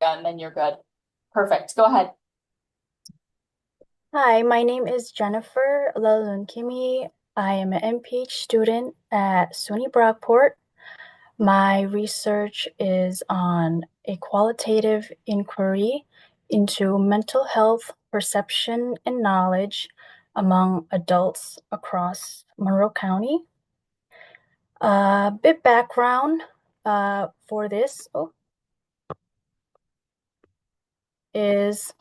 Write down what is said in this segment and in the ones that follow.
Yeah, and then you're good. Perfect. Go ahead. Hi, my name is Jennifer Lalunkimi. I am an MPH student at SUNY Brockport. My research is on a qualitative inquiry into mental health perception and knowledge among adults across Monroe County. A bit background for this is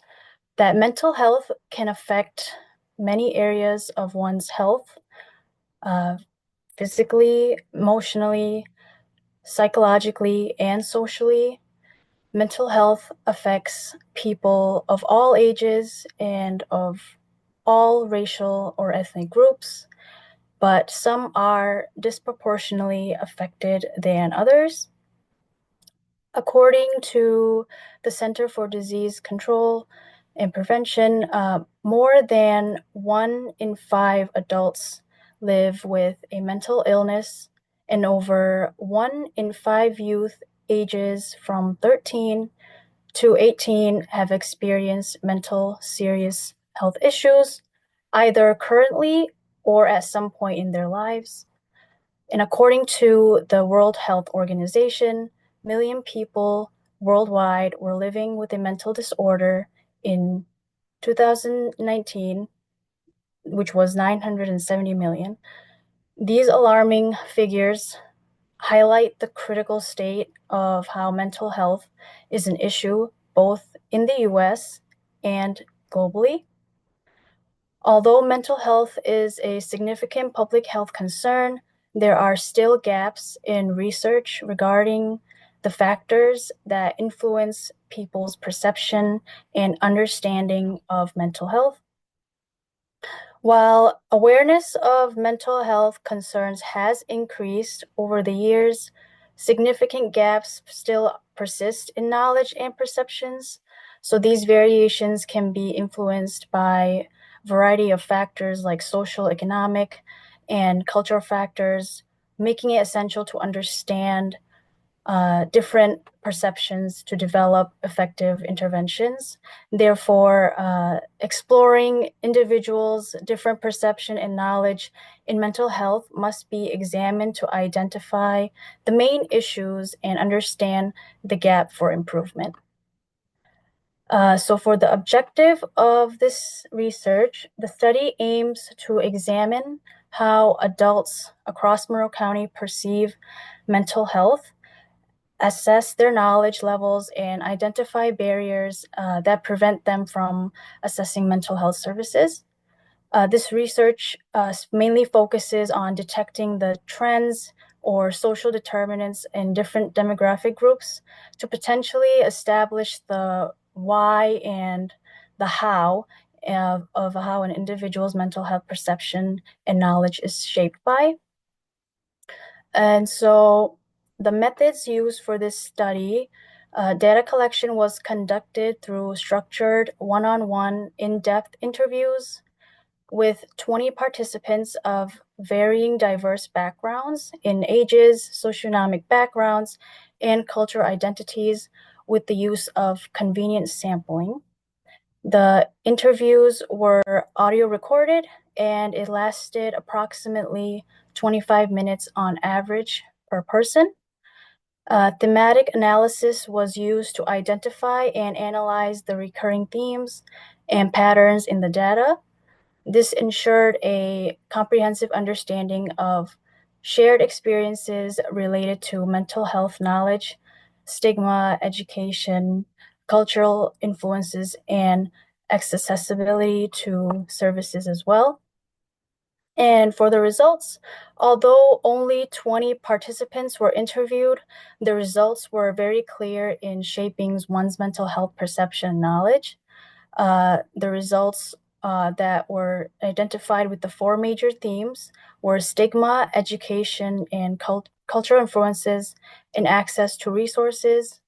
that mental health can affect many areas of one's health, uh, physically, emotionally, psychologically, and socially. Mental health affects people of all ages and of all racial or ethnic groups, but some are disproportionately affected than others. According to the Center for Disease Control and Prevention, more than 1 in 5 adults live with a mental illness, and over 1 in 5 youth ages from 13 to 18 have experienced mental serious health issues, either currently or at some point in their lives. And according to the World Health Organization, million people worldwide were living with a mental disorder in 2019, which was 970 million. These alarming figures highlight the critical state of how mental health is an issue both in the US and globally. Although mental health is a significant public health concern, there are still gaps in research regarding the factors that influence people's perception and understanding of mental health. While awareness of mental health concerns has increased over the years, significant gaps still persist in knowledge and perceptions. So these variations can be influenced by a variety of factors like social, economic, and cultural factors, making it essential to understand different perceptions to develop effective interventions. Therefore, exploring individuals' different perception and knowledge in mental health must be examined to identify the main issues and understand the gap for improvement. So for the objective of this research, the study aims to examine how adults across Monroe County perceive mental health, assess their knowledge levels, and identify barriers that prevent them from accessing mental health services. This research mainly focuses on detecting the trends or social determinants in different demographic groups to potentially establish the why and the how of how an individual's mental health perception and knowledge is shaped by. And so the methods used for this study, data collection was conducted through structured one-on-one in-depth interviews with 20 participants of varying diverse backgrounds in ages, socioeconomic backgrounds, and cultural identities with the use of convenient sampling. The interviews were audio recorded and it lasted approximately 25 minutes on average per person. Thematic analysis was used to identify and analyze the recurring themes and patterns in the data. This ensured a comprehensive understanding of shared experiences related to mental health knowledge, stigma, education, cultural influences, and accessibility to services as well. And for the results, although only 20 participants were interviewed, the results were very clear in shaping one's mental health perception knowledge. The results that were identified with the four major themes were stigma, education, and cultural influences and access to resources.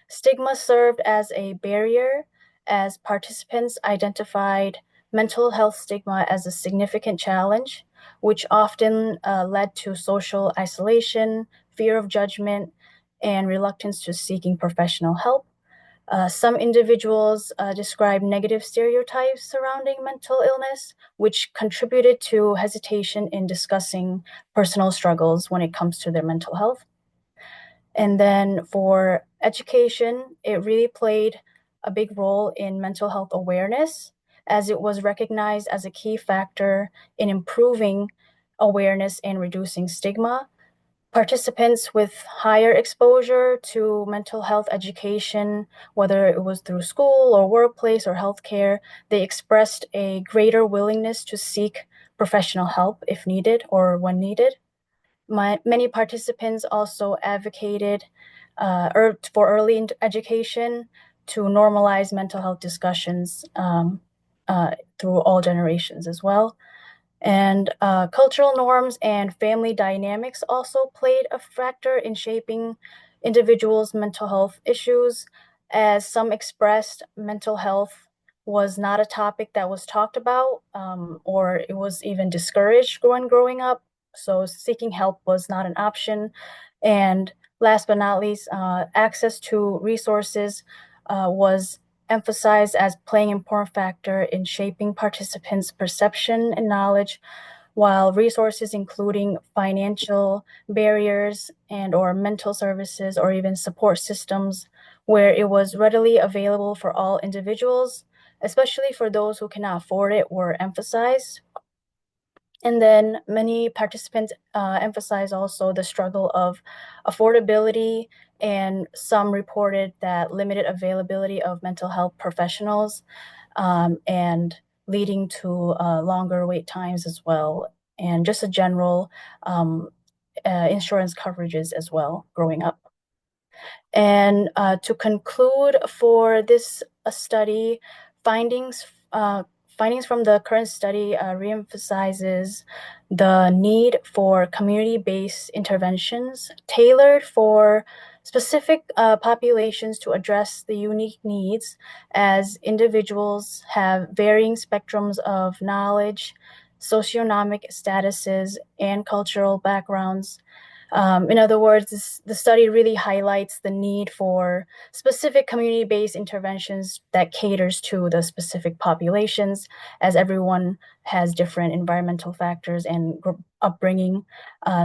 Stigma served as a barrier as participants identified mental health stigma as a significant challenge, which often led to social isolation, fear of judgment, and reluctance to seeking professional help. Some individuals describe negative stereotypes surrounding mental illness, which contributed to hesitation in discussing personal struggles when it comes to their mental health. And then for education, it really played a big role in mental health awareness, as it was recognized as a key factor in improving awareness and reducing stigma. Participants with higher exposure to mental health education, whether it was through school or workplace or healthcare, they expressed a greater willingness to seek professional help if needed or when needed. Many participants also advocated for early education to normalize mental health discussions through all generations as well. And cultural norms and family dynamics also played a factor in shaping individuals' mental health issues, as some expressed mental health was not a topic that was talked about, or it was even discouraged when growing up. So seeking help was not an option. And last but not least, access to resources was emphasized as playing an important factor in shaping participants' perception and knowledge, while resources including financial barriers and or mental services or even support systems where it was readily available for all individuals, especially for those who cannot afford it, were emphasized. And then many participants emphasize also the struggle of affordability, and some reported that limited availability of mental health professionals, and leading to longer wait times as well, and just a general insurance coverages as well growing up. And to conclude for this study, findings findings from the current study reemphasizes the need for community-based interventions tailored for specific populations to address the unique needs, as individuals have varying spectrums of knowledge, socioeconomic statuses, and cultural backgrounds. In other words, the study really highlights the need for specific community-based interventions that caters to the specific populations, as everyone has different environmental factors and upbringing.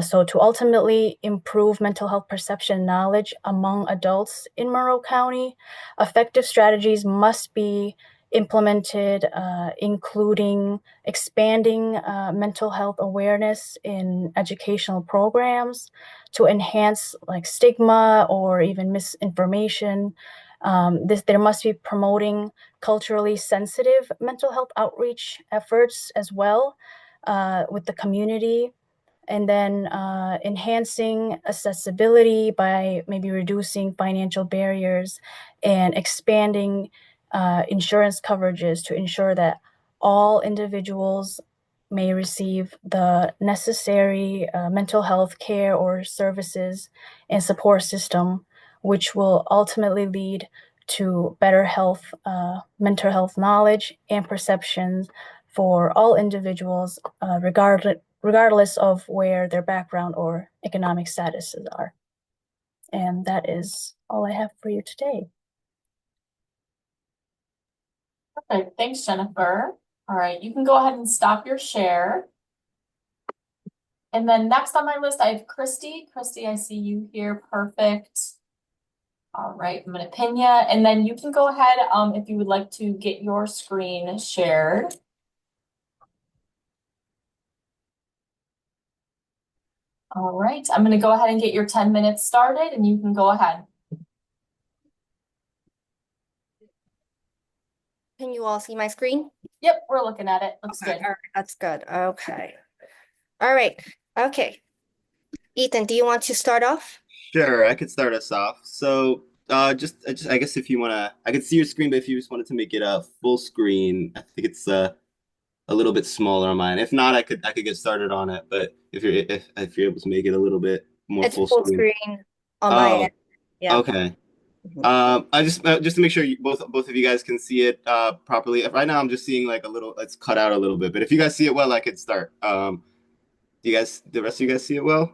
So to ultimately improve mental health perception and knowledge among adults in Monroe County, effective strategies must be implemented, including expanding mental health awareness in educational programs to enhance like stigma or even misinformation. There must be promoting culturally sensitive mental health outreach efforts as well with the community, and then enhancing accessibility by maybe reducing financial barriers and expanding insurance coverages to ensure that all individuals may receive the necessary mental health care or services and support system, which will ultimately lead to better health, mental health knowledge and perceptions for all individuals, regardless of where their background or economic statuses are. And that is all I have for you today. Perfect. Thanks, Jennifer. All right, you can go ahead and stop your share. And then next on my list, I have Christy. Christy, I see you here. Perfect. All right, I'm gonna pin you, and then you can go ahead if you would like to get your screen shared. All right, I'm gonna go ahead and get your 10 minutes started, and you can go ahead. Can you all see my screen? Yep, we're looking at it. Looks good. All right, that's good. Okay. All right. Okay. Ethan, do you want to start off? Sure, I could start us off. So, just I guess if you wanna, I could see your screen, but if you just wanted to make it a full screen, I think it's a little bit smaller on mine. If not, I could get started on it. But if you're able to make it a little bit more It's full full screen. screen on my Oh, end. Yeah. okay. Mhm. I just to make sure both of you guys can see it properly. Right now, I'm just seeing like a little. It's cut out a little bit, but if you guys see it well, I could start. Do you guys, the rest of you guys see it well?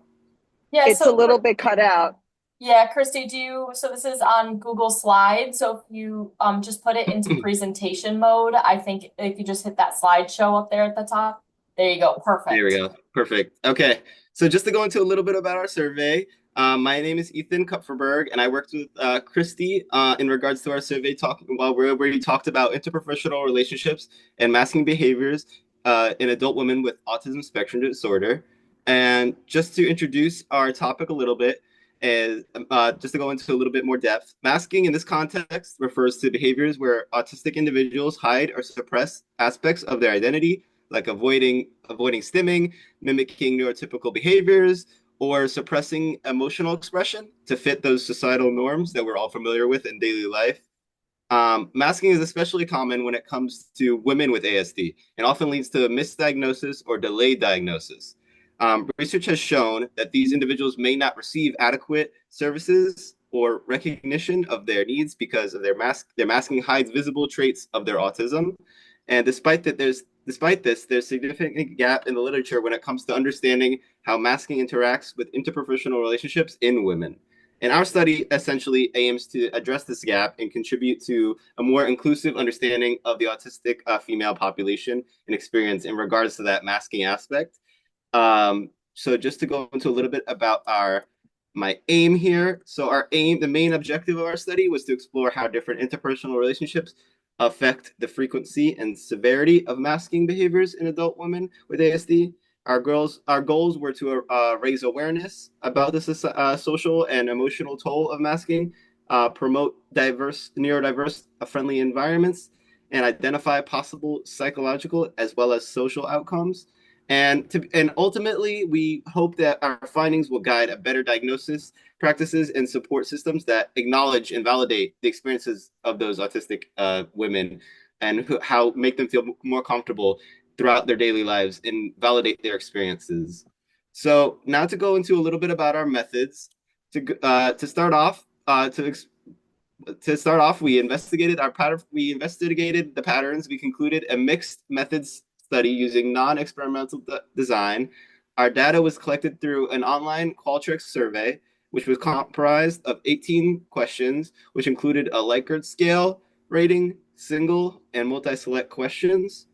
Yeah, It's a little bit cut out. Yeah, Christy, so this is on Google Slides. So if you just put it into presentation mode, I think if you just hit that slideshow up there at the top, there you go. There we Perfect. go. Perfect. Okay. So just to go into a little bit about our survey, my name is Ethan Kupferberg, and I worked with Christy in regards to our survey where we talked about interprofessional relationships and masking behaviors in adult women with autism spectrum disorder. And just to introduce our topic a little bit, is just to go into a little bit more depth, masking in this context refers to behaviors where autistic individuals hide or suppress aspects of their identity, like avoiding stimming, mimicking neurotypical behaviors, or suppressing emotional expression to fit those societal norms that we're all familiar with in daily life. Masking is especially common when it comes to women with ASD and often leads to misdiagnosis or delayed diagnosis. Research has shown that these individuals may not receive adequate services or recognition of their needs because of their masking hides visible traits of their autism. And despite this, there's significant gap in the literature when it comes to understanding how masking interacts with interprofessional relationships in women. And our study essentially aims to address this gap and contribute to a more inclusive understanding of the autistic female population and experience in regards to that masking aspect. So just to go into a little bit about my aim here. So the main objective of our study was to explore how different interpersonal relationships affect the frequency and severity of masking behaviors in adult women with ASD. Our goals were to raise awareness about the social and emotional toll of masking, promote neurodiverse friendly environments, and identify possible psychological as well as social outcomes. And ultimately, we hope that our findings will guide a better diagnosis, practices, and support systems that acknowledge and validate the experiences of those autistic women and how make them feel more comfortable throughout their daily lives and validate their experiences. So now to go into a little bit about our methods. To start off, we investigated the patterns. We concluded a mixed methods study using non-experimental design. Our data was collected through an online Qualtrics survey, which was comprised of 18 questions, which included a Likert scale rating, single and multi-select questions,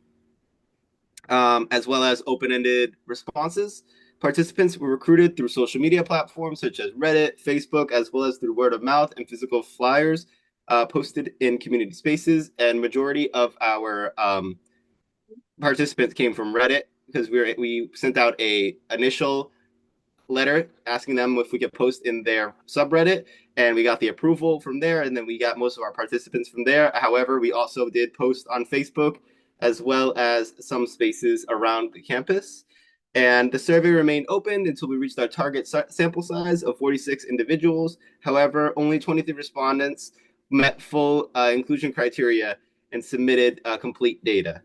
as well as open-ended responses. Participants were recruited through social media platforms such as Reddit, Facebook, as well as through word of mouth and physical flyers posted in community spaces. And majority of our participants came from Reddit because we sent out a initial letter asking them if we could post in their subreddit, and we got the approval from there, and then we got most of our participants from there. However, we also did post on Facebook as well as some spaces around the campus. And the survey remained open until we reached our target sample size of 46 individuals. However, only 23 respondents met full inclusion criteria and submitted complete data.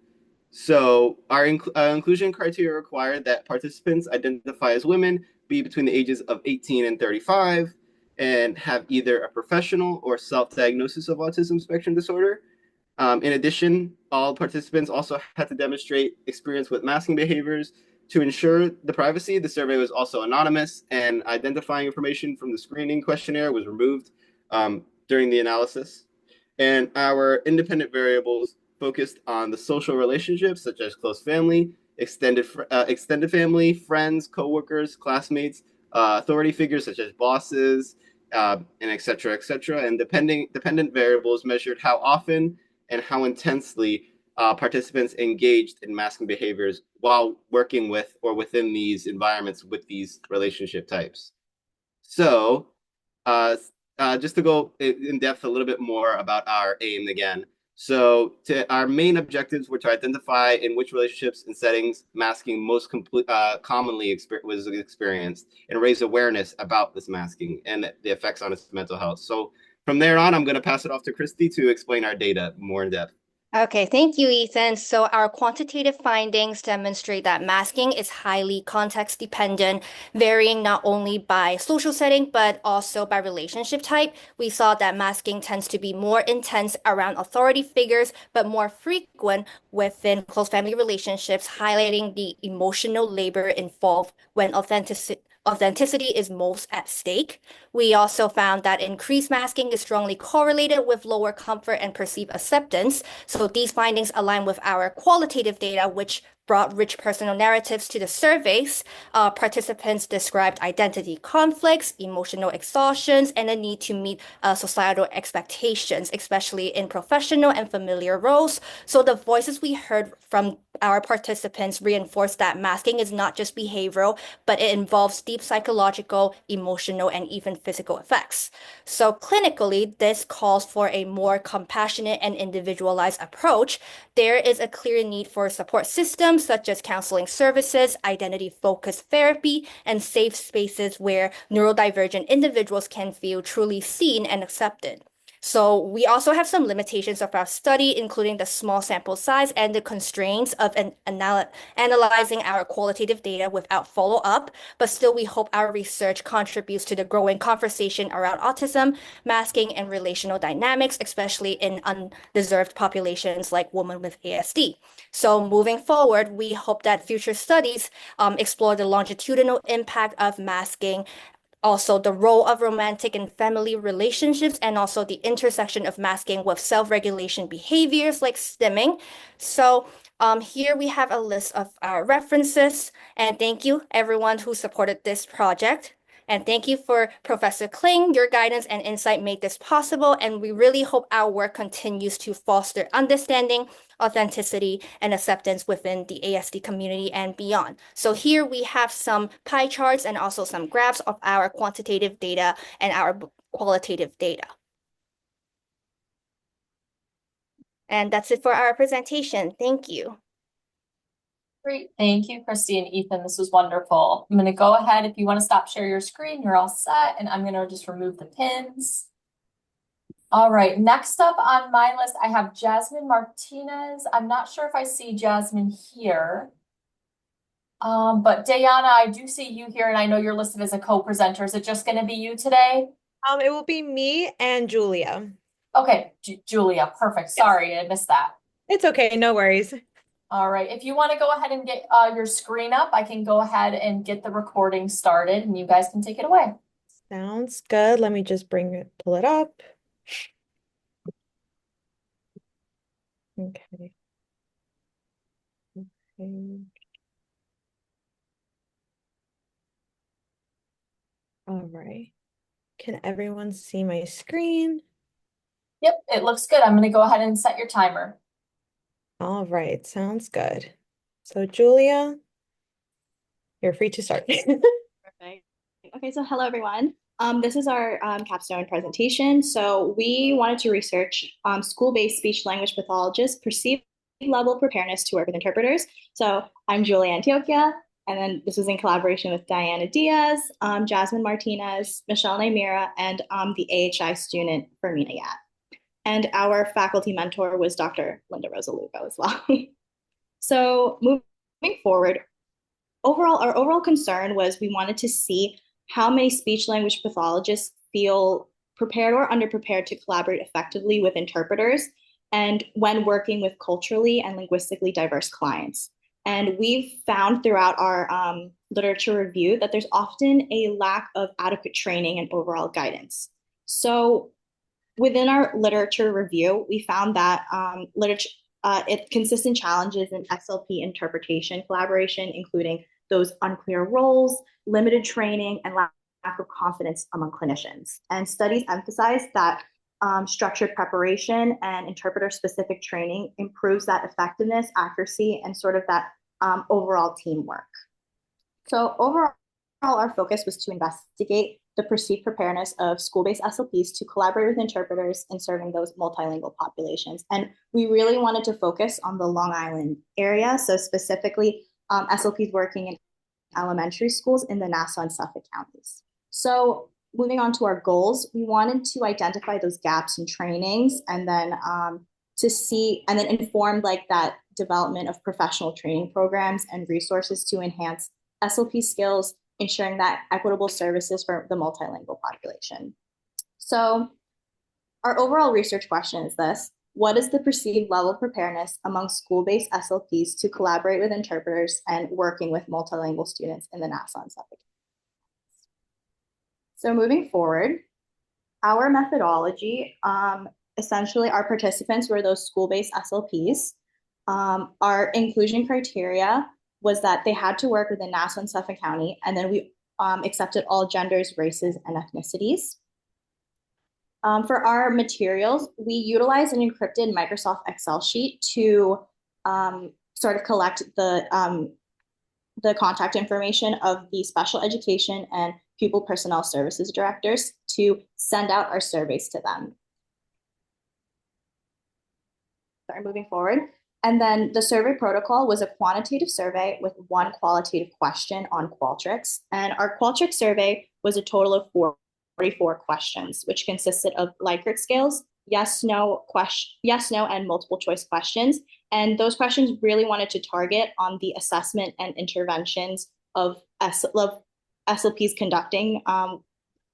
So our inclusion criteria required that participants identify as women, be between the ages of 18 and 35, and have either a professional or self-diagnosis of autism spectrum disorder. In addition, all participants also had to demonstrate experience with masking behaviors. To ensure the privacy, the survey was also anonymous, and identifying information from the screening questionnaire was removed during the analysis. And our independent variables focused on the social relationships, such as close family, extended family, friends, coworkers, classmates, authority figures such as bosses, and et cetera, et cetera. And dependent variables measured how often and how intensely participants engaged in masking behaviors while working with or within these environments with these relationship types. So just to go in depth a little bit more about our aim again. So our main objectives were to identify in which relationships and settings masking most commonly was experienced and raise awareness about this masking and the effects on its mental health. So from there on, I'm going to pass it off to Christy to explain our data more in depth. Okay, thank you, Ethan. So our quantitative findings demonstrate that masking is highly context dependent, varying not only by social setting, but also by relationship type. We saw that masking tends to be more intense around authority figures, but more frequent within close family relationships, highlighting the emotional labor involved when authenticity is most at stake. We also found that increased masking is strongly correlated with lower comfort and perceived acceptance. So these findings align with our qualitative data, which brought rich personal narratives to the surveys. Participants described identity conflicts, emotional exhaustions, and a need to meet societal expectations, especially in professional and familiar roles. So the voices we heard from our participants reinforced that masking is not just behavioral, but it involves deep psychological, emotional, and even physical effects. So clinically, this calls for a more compassionate and individualized approach. There is a clear need for support systems such as counseling services, identity-focused therapy, and safe spaces where neurodivergent individuals can feel truly seen and accepted. So we also have some limitations of our study, including the small sample size and the constraints of analyzing our qualitative data without follow-up. But still, we hope our research contributes to the growing conversation around autism, masking, and relational dynamics, especially in undeserved populations like women with ASD. So moving forward, we hope that future studies explore the longitudinal impact of masking, also the role of romantic and family relationships, and also the intersection of masking with self-regulation behaviors like stimming. So here we have a list of our references, and thank you everyone who supported this project. And thank you for Professor Kling. Your guidance and insight made this possible, and we really hope our work continues to foster understanding, authenticity, and acceptance within the ASD community and beyond. So here we have some pie charts and also some graphs of our quantitative data and our qualitative data. And that's it for our presentation. Thank you. Great. Thank you, Christy and Ethan. This was wonderful. I'm going to go ahead. If you want to stop share your screen, you're all set. And I'm going to just remove the pins. All right. Next up on my list, I have Jasmine Martinez. I'm not sure if I see Jasmine here. But Dayana, I do see you here, and I know you're listed as a co-presenter. Is it just going to be you today? It will be me and Julia. Okay, Julia, perfect. Sorry, I missed that. It's okay, no worries. All right, if you want to go ahead and get your screen up, I can go ahead and get the recording started, and you guys can take it away. Sounds good. Let me just pull it up. Okay. All right. Can everyone see my screen? Yep, it looks good. I'm going to go ahead and set your timer. All right, sounds good. So Julia, you're free to start. Perfect. Okay, so hello everyone. This is our capstone presentation. So we wanted to research school-based speech language pathologists' perceived level preparedness to work with interpreters. So I'm Julia Antioquia, and then this was in collaboration with Diana Diaz, Jasmine Martinez, Michelle Naimira, and the AHI student Fermina Yat. And our faculty mentor was Dr. Linda Rosalugo as well. So moving forward, our overall concern was we wanted to see how many speech language pathologists feel prepared or underprepared to collaborate effectively with interpreters and when working with culturally and linguistically diverse clients. And we've found throughout our literature review that there's often a lack of adequate training and overall guidance. So within our literature review, we found that consistent challenges in SLP interpretation collaboration, including those unclear roles, limited training, and lack of confidence among clinicians. And studies emphasize that structured preparation and interpreter-specific training improves that effectiveness, accuracy, and sort of that overall teamwork. So overall, our focus was to investigate the perceived preparedness of school-based SLPs to collaborate with interpreters in serving those multilingual populations. And we really wanted to focus on the Long Island area, so specifically SLPs working in elementary schools in the Nassau and Suffolk counties. So moving on to our goals, we wanted to identify those gaps in trainings and then inform like that development of professional training programs and resources to enhance SLP skills, ensuring that equitable services for the multilingual population. So our overall research question is this: what is the perceived level of preparedness among school-based SLPs to collaborate with interpreters and working with multilingual students in the Nassau and Suffolk? So moving forward, our methodology, essentially our participants were those school-based SLPs. Our inclusion criteria was that they had to work within Nassau and Suffolk County, and then we accepted all genders, races, and ethnicities. For our materials, we utilized an encrypted Microsoft Excel sheet to sort of collect the contact information of the special education and pupil personnel services directors to send out our surveys to them. Sorry, moving forward. And then the survey protocol was a quantitative survey with one qualitative question on Qualtrics. And our Qualtrics survey was a total of 44 questions, which consisted of Likert scales, yes, no, and multiple choice questions. And those questions really wanted to target on the assessment and interventions of SLPs conducting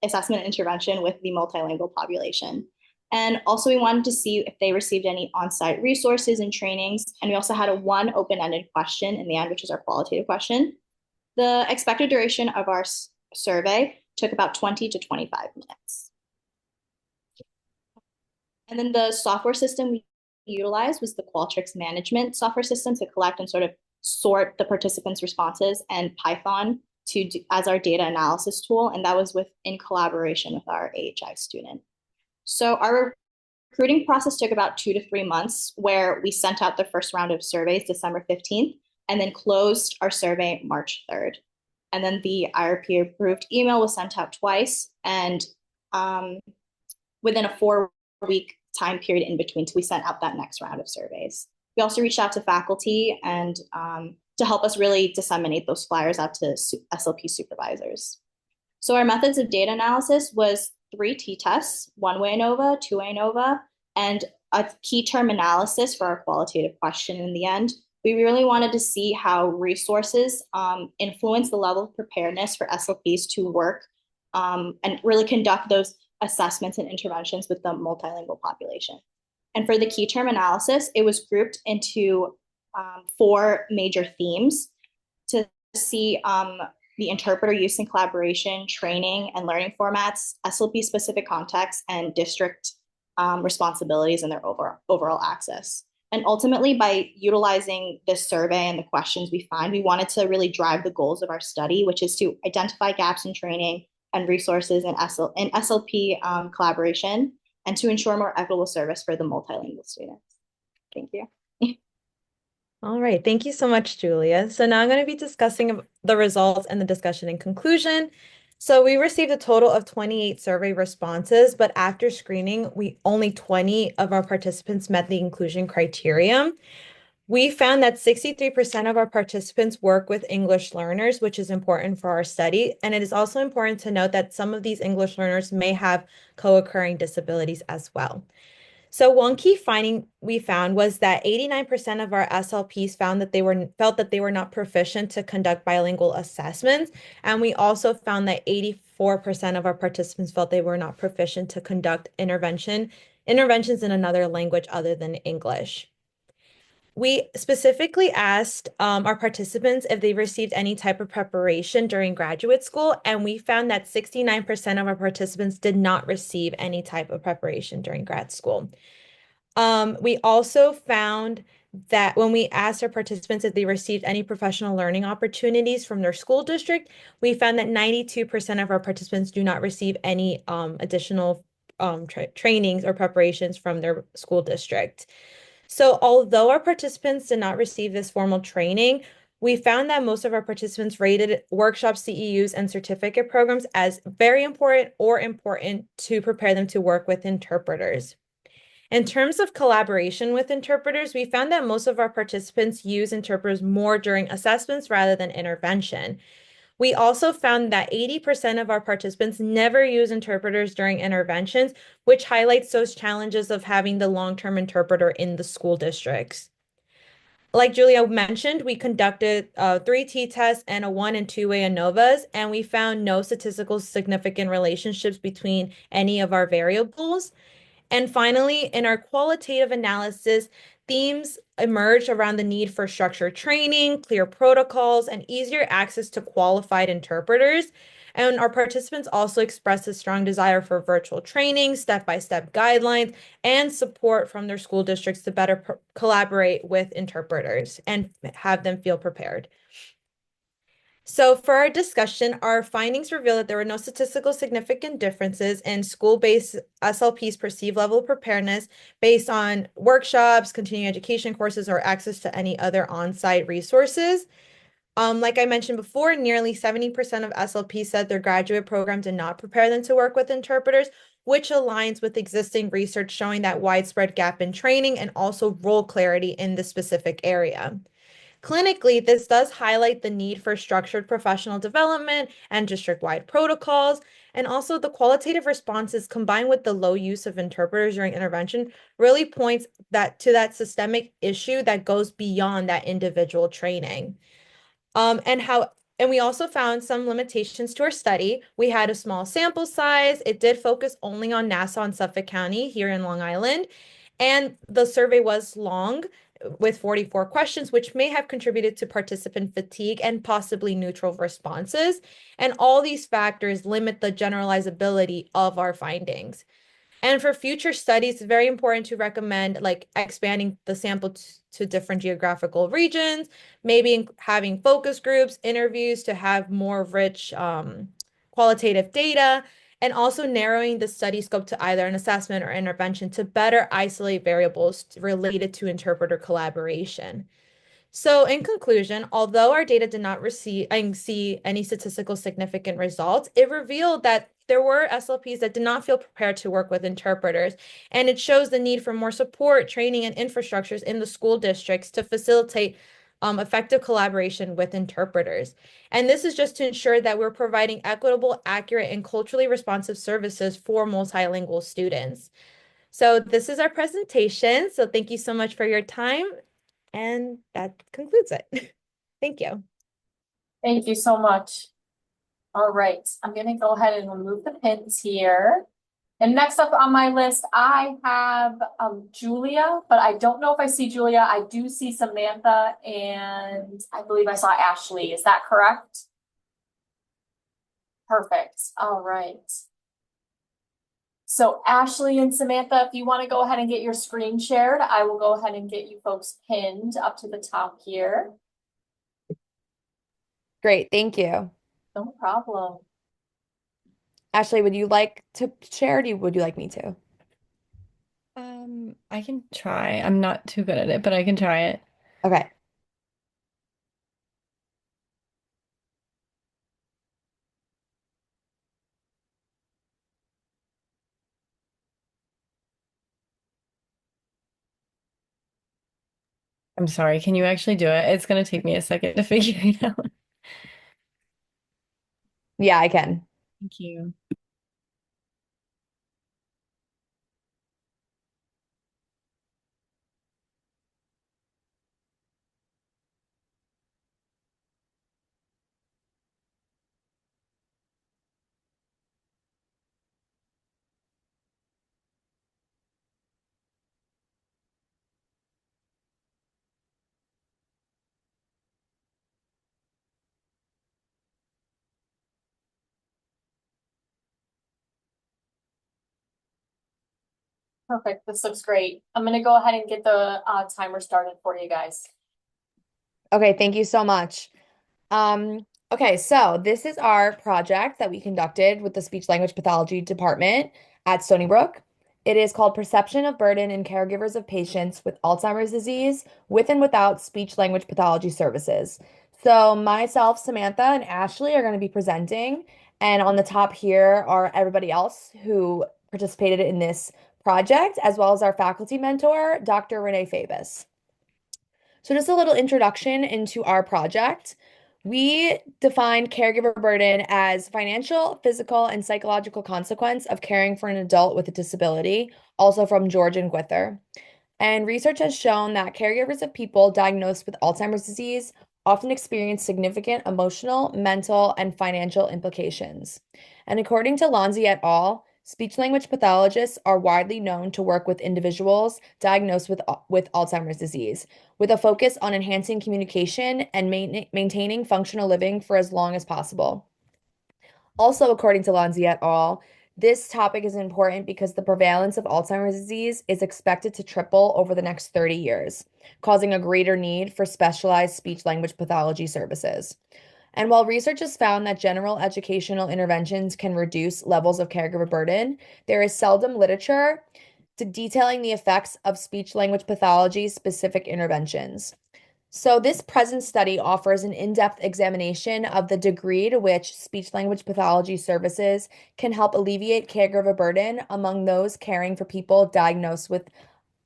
assessment and intervention with the multilingual population. And also we wanted to see if they received any on-site resources and trainings. And we also had one open-ended question in the end, which is our qualitative question. The expected duration of our survey took about 20 to 25 minutes. And then the software system we utilized was the Qualtrics management software system to collect and sort of sort the participants' responses, and Python as our data analysis tool. And that was in collaboration with our AHI student. So our recruiting process took about 2 to 3 months, where we sent out the first round of surveys December 15th, and then closed our survey March 3rd. And then the IRP approved email was sent out twice, and within a 4-week time period in between, so we sent out that next round of surveys. We also reached out to faculty and to help us really disseminate those flyers out to SLP supervisors. So our methods of data analysis was 3 t-tests, one-way ANOVA, two-way ANOVA, and a key term analysis for our qualitative question in the end. We really wanted to see how resources influence the level of preparedness for SLPs to work and really conduct those assessments and interventions with the multilingual population. And for the key term analysis, it was grouped into 4 major themes to see the interpreter use and collaboration, training and learning formats, SLP-specific contexts, and district responsibilities and their overall access. And ultimately, by utilizing this survey and the questions we find, we wanted to really drive the goals of our study, which is to identify gaps in training and resources in SLP collaboration, and to ensure more equitable service for the multilingual students. Thank you. All right, thank you so much, Julia. So now I'm going to be discussing the results and the discussion in conclusion. So we received a total of 28 survey responses, but after screening, only 20 of our participants met the inclusion criterion. We found that 63% of our participants work with English learners, which is important for our study. And it is also important to note that some of these English learners may have co-occurring disabilities as well. So one key finding we found was that 89% of our SLPs felt that they were not proficient to conduct bilingual assessments. And we also found that 84% of our participants felt they were not proficient to conduct interventions in another language other than English. We specifically asked our participants if they received any type of preparation during graduate school, and we found that 69% of our participants did not receive any type of preparation during grad school. We also found that when we asked our participants if they received any professional learning opportunities from their school district, we found that 92% of our participants do not receive any additional trainings or preparations from their school district. So although our participants did not receive this formal training, we found that most of our participants rated workshop CEUs and certificate programs as very important or important to prepare them to work with interpreters. In terms of collaboration with interpreters, we found that most of our participants use interpreters more during assessments rather than intervention. We also found that 80% of our participants never use interpreters during interventions, which highlights those challenges of having the long-term interpreter in the school districts. Like Julia mentioned, we conducted 3 t-tests and a 1- and 2-way ANOVAs, and we found no statistical significant relationships between any of our variables. And finally, in our qualitative analysis, themes emerged around the need for structured training, clear protocols, and easier access to qualified interpreters. And our participants also expressed a strong desire for virtual training, step-by-step guidelines, and support from their school districts to better collaborate with interpreters and have them feel prepared. So for our discussion, our findings reveal that there were no statistical significant differences in school-based SLP's perceived level of preparedness based on workshops, continuing education courses, or access to any other on-site resources. Like I mentioned before, nearly 70% of SLP said their graduate program did not prepare them to work with interpreters, which aligns with existing research showing that widespread gap in training and also role clarity in the specific area. Clinically, this does highlight the need for structured professional development and district-wide protocols, and also the qualitative responses combined with the low use of interpreters during intervention really points to that systemic issue that goes beyond that individual training. And we also found some limitations to our study. We had a small sample size. It did focus only on Nassau and Suffolk County here in Long Island. And the survey was long with 44 questions, which may have contributed to participant fatigue and possibly neutral responses. And all these factors limit the generalizability of our findings. And for future studies, it's very important to recommend like expanding the sample to different geographical regions, maybe having focus groups, interviews to have more rich qualitative data, and also narrowing the study scope to either an assessment or intervention to better isolate variables related to interpreter collaboration. So in conclusion, although our data did not see any statistical significant results, it revealed that there were SLPs that did not feel prepared to work with interpreters, and it shows the need for more support, training, and infrastructures in the school districts to facilitate effective collaboration with interpreters. And this is just to ensure that we're providing equitable, accurate, and culturally responsive services for multilingual students. So this is our presentation. So thank you so much for your time. And that concludes it. Thank you. Thank you so much. All right, I'm gonna go ahead and remove the pins here. And next up on my list, I have Julia, but I don't know if I see Julia. I do see Samantha, and I believe I saw Ashley. Is that correct? Perfect. All right. So Ashley and Samantha, if you want to go ahead and get your screen shared, I will go ahead and get you folks pinned up to the top here. Great, thank you. No problem. Ashley, would you like to share or would you like me to? I can try. I'm not too good at it, but I can try it. Okay. I'm sorry. Can you actually do it? It's gonna take me a second to figure it out. Yeah, I can. Thank you. Perfect. This looks great. I'm going to go ahead and get the timer started for you guys. Okay, thank you so much. Okay, so this is our project that we conducted with the Speech Language Pathology Department at Stony Brook. It is called Perception of Burden in Caregivers of Patients with Alzheimer's Disease with and without Speech Language Pathology Services. So myself, Samantha, and Ashley are going to be presenting, and on the top here are everybody else who participated in this project, as well as our faculty mentor, Dr. Renee Fabus. So just a little introduction into our project. We defined caregiver burden as financial, physical, and psychological consequence of caring for an adult with a disability, also from George and Gwither. And research has shown that caregivers of people diagnosed with Alzheimer's disease often experience significant emotional, mental, and financial implications. And according to Lonzi et al., speech-language pathologists are widely known to work with individuals diagnosed with Alzheimer's disease, with a focus on enhancing communication and maintaining functional living for as long as possible. Also, according to Lanzi et al., this topic is important because the prevalence of Alzheimer's disease is expected to triple over the next 30 years, causing a greater need for specialized speech language pathology services. And while research has found that general educational interventions can reduce levels of caregiver burden, there is seldom literature detailing the effects of speech language pathology specific interventions. So, this present study offers an in-depth examination of the degree to which speech language pathology services can help alleviate caregiver burden among those caring for people diagnosed with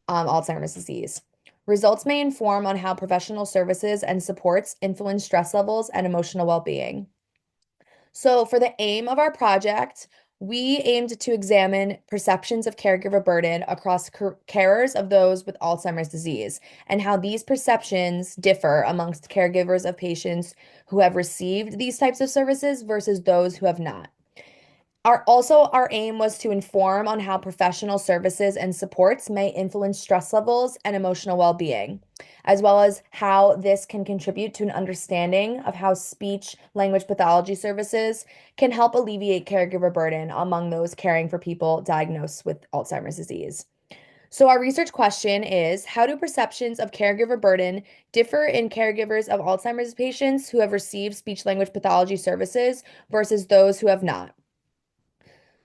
Alzheimer's disease. Results may inform on how professional services and supports influence stress levels and emotional well-being. So, for the aim of our project, we aimed to examine perceptions of caregiver burden across carers of those with Alzheimer's disease and how these perceptions differ amongst caregivers of patients who have received these types of services versus those who have not. Our aim was to inform on how professional services and supports may influence stress levels and emotional well-being, as well as how this can contribute to an understanding of how speech language pathology services can help alleviate caregiver burden among those caring for people diagnosed with Alzheimer's disease. So our research question is, how do perceptions of caregiver burden differ in caregivers of Alzheimer's patients who have received speech language pathology services versus those who have not?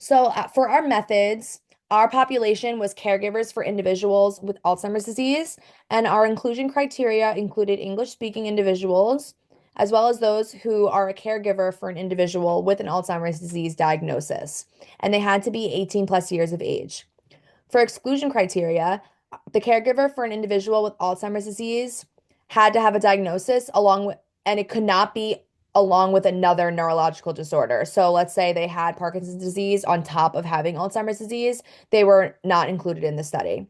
So, for our methods, our population was caregivers for individuals with Alzheimer's disease, and our inclusion criteria included English-speaking individuals, as well as those who are a caregiver for an individual with an Alzheimer's disease diagnosis, and they had to be 18 plus years of age. For exclusion criteria, the caregiver for an individual with Alzheimer's disease had to have a diagnosis and it could not be along with another neurological disorder. So let's say they had Parkinson's disease on top of having Alzheimer's disease, they were not included in the study.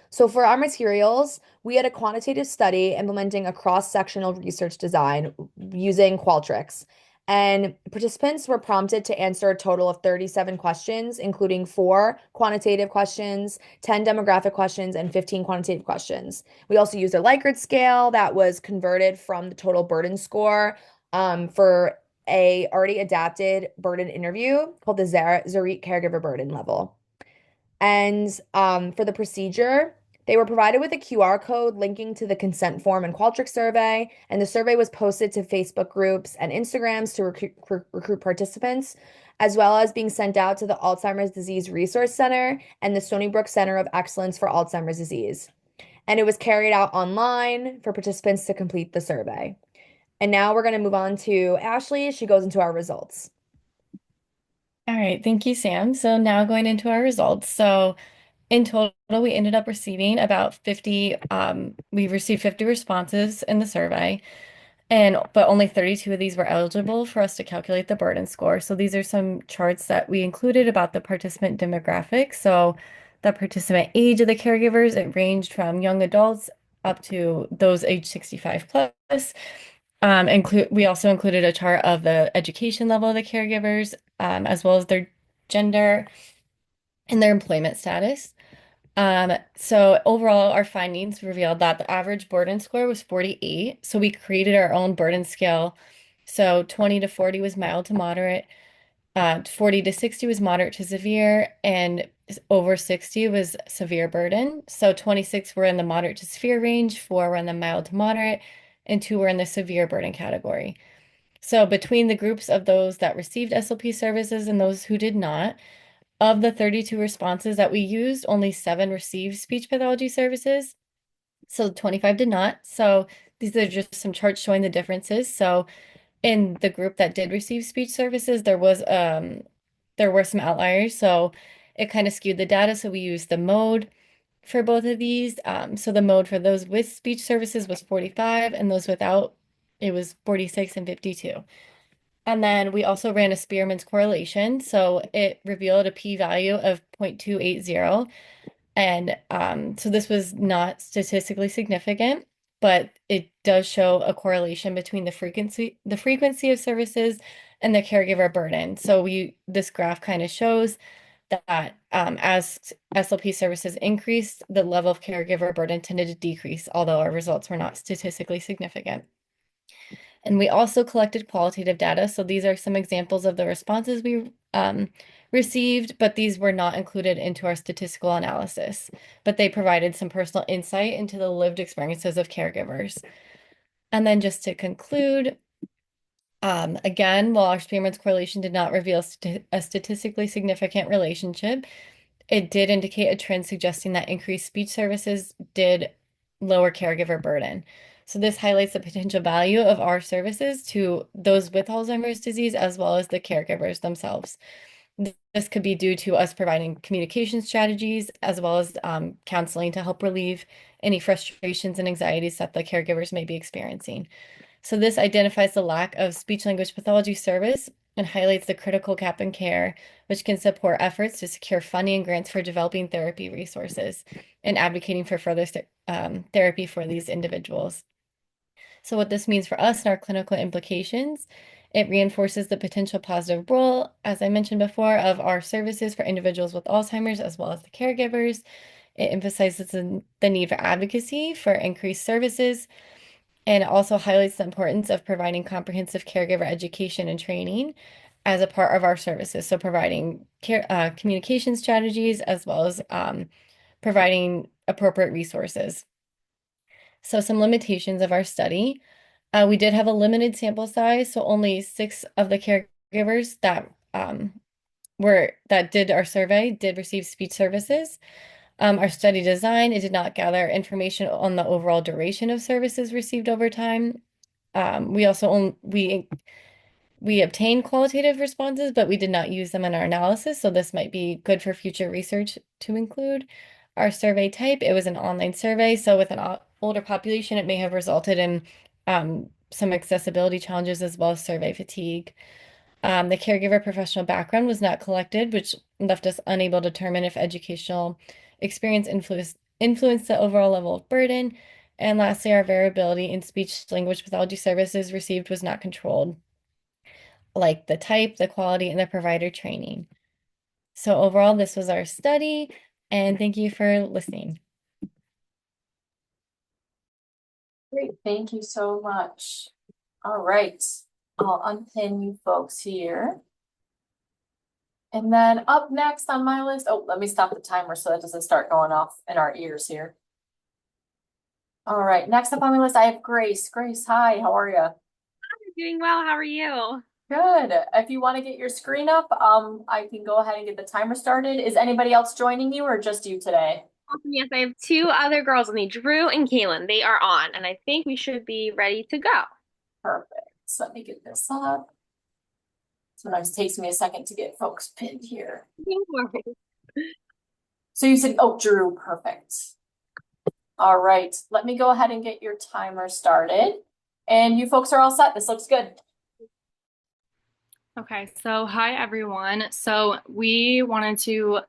So for our materials, we had a quantitative study implementing a cross-sectional research design using Qualtrics. And participants were prompted to answer a total of 37 questions, including 4 quantitative questions, 10 demographic questions, and 15 quantitative questions. We also used a Likert scale that was converted from the total burden score for a already adapted burden interview called the Zarit Caregiver Burden Level. And for the procedure, they were provided with a QR code linking to the consent form and Qualtrics survey, and the survey was posted to Facebook groups and Instagrams to recruit participants, as well as being sent out to the Alzheimer's Disease Resource Center and the Stony Brook Center of Excellence for Alzheimer's Disease. And it was carried out online for participants to complete the survey. And now we're going to move on to Ashley. She goes into our results. All right, thank you, Sam. So now going into our results. So in total, we ended up receiving about 50, we received 50 responses in the survey, but only 32 of these were eligible for us to calculate the burden score. So these are some charts that we included about the participant demographics. So the participant age of the caregivers, it ranged from young adults up to those age 65 plus. We also included a chart of the education level of the caregivers, as well as their gender and their employment status. So overall, our findings revealed that the average burden score was 48. So we created our own burden scale. So 20 to 40 was mild to moderate, 40 to 60 was moderate to severe, and over 60 was severe burden. So 26 were in the moderate to severe range, 4 were in the mild to moderate, and 2 were in the severe burden category. So between the groups of those that received SLP services and those who did not, of the 32 responses that we used, only 7 received speech pathology services. So 25 did not. So these are just some charts showing the differences. So in the group that did receive speech services, there were some outliers. So it kind of skewed the data. So we used the mode for both of these. So the mode for those with speech services was 45, and those without, it was 46 and 52. And then we also ran a Spearman's correlation. So it revealed a p-value of 0.280. And so this was not statistically significant, but it does show a correlation between the frequency of services and the caregiver burden. So this graph kind of shows that as SLP services increased, the level of caregiver burden tended to decrease, although our results were not statistically significant. And we also collected qualitative data. So these are some examples of the responses we received, but these were not included into our statistical analysis. But they provided some personal insight into the lived experiences of caregivers. And then just to conclude, again, while our Spearman's correlation did not reveal a statistically significant relationship, it did indicate a trend suggesting that increased speech services did lower caregiver burden. So this highlights the potential value of our services to those with Alzheimer's disease as well as the caregivers themselves. This could be due to us providing communication strategies as well as counseling to help relieve any frustrations and anxieties that the caregivers may be experiencing. So this identifies the lack of speech language pathology service and highlights the critical gap in care, which can support efforts to secure funding and grants for developing therapy resources and advocating for further therapy for these individuals. So what this means for us and our clinical implications, it reinforces the potential positive role, as I mentioned before, of our services for individuals with Alzheimer's as well as the caregivers. It emphasizes the need for advocacy for increased services, and it also highlights the importance of providing comprehensive caregiver education and training as a part of our services. So providing communication strategies as well as providing appropriate resources. So some limitations of our study. We did have a limited sample size, so only 6 of the caregivers that did our survey did receive speech services. Our study design, it did not gather information on the overall duration of services received over time. We also we obtained qualitative responses, but we did not use them in our analysis, so this might be good for future research to include. Our survey type, it was an online survey, so with an older population, it may have resulted in some accessibility challenges as well as survey fatigue. The caregiver professional background was not collected, which left us unable to determine if educational experience influenced the overall level of burden. And lastly, our variability in speech language pathology services received was not controlled, like the type, the quality, and the provider training. So overall, this was our study, and thank you for listening. Great, thank you so much. All right, I'll unpin you folks here. And then up next on my list, oh, let me stop the timer so that doesn't start going off in our ears here. All right, next up on my list, I have Grace. Grace, hi, how are you? I'm doing well. How are you? Good. If you want to get your screen up, I can go ahead and get the timer started. Is anybody else joining you or just you today? Awesome. Yes, I have 2 other girls with me, Drew and Kaylin. They are on, and I think we should be ready to go. Perfect. So let me get this up. Sometimes it takes me a second to get folks pinned here. No worries. So you said, oh, Drew, perfect. All right, let me go ahead and get your timer started. And you folks are all set. This looks good. Okay, so hi everyone. So we wanted to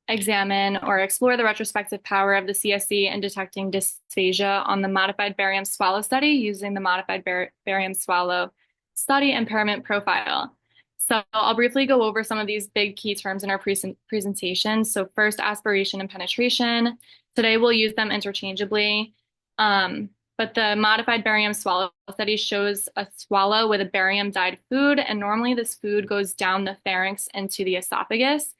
examine or explore the retrospective power of the CSE in detecting dysphagia on the modified barium swallow study using the modified barium swallow study impairment profile. So I'll briefly go over some of these big key terms in our presentation. So first, aspiration and penetration. Today we'll use them interchangeably. But the modified barium swallow study shows a swallow with a barium dyed food, and normally this food goes down the pharynx into the esophagus.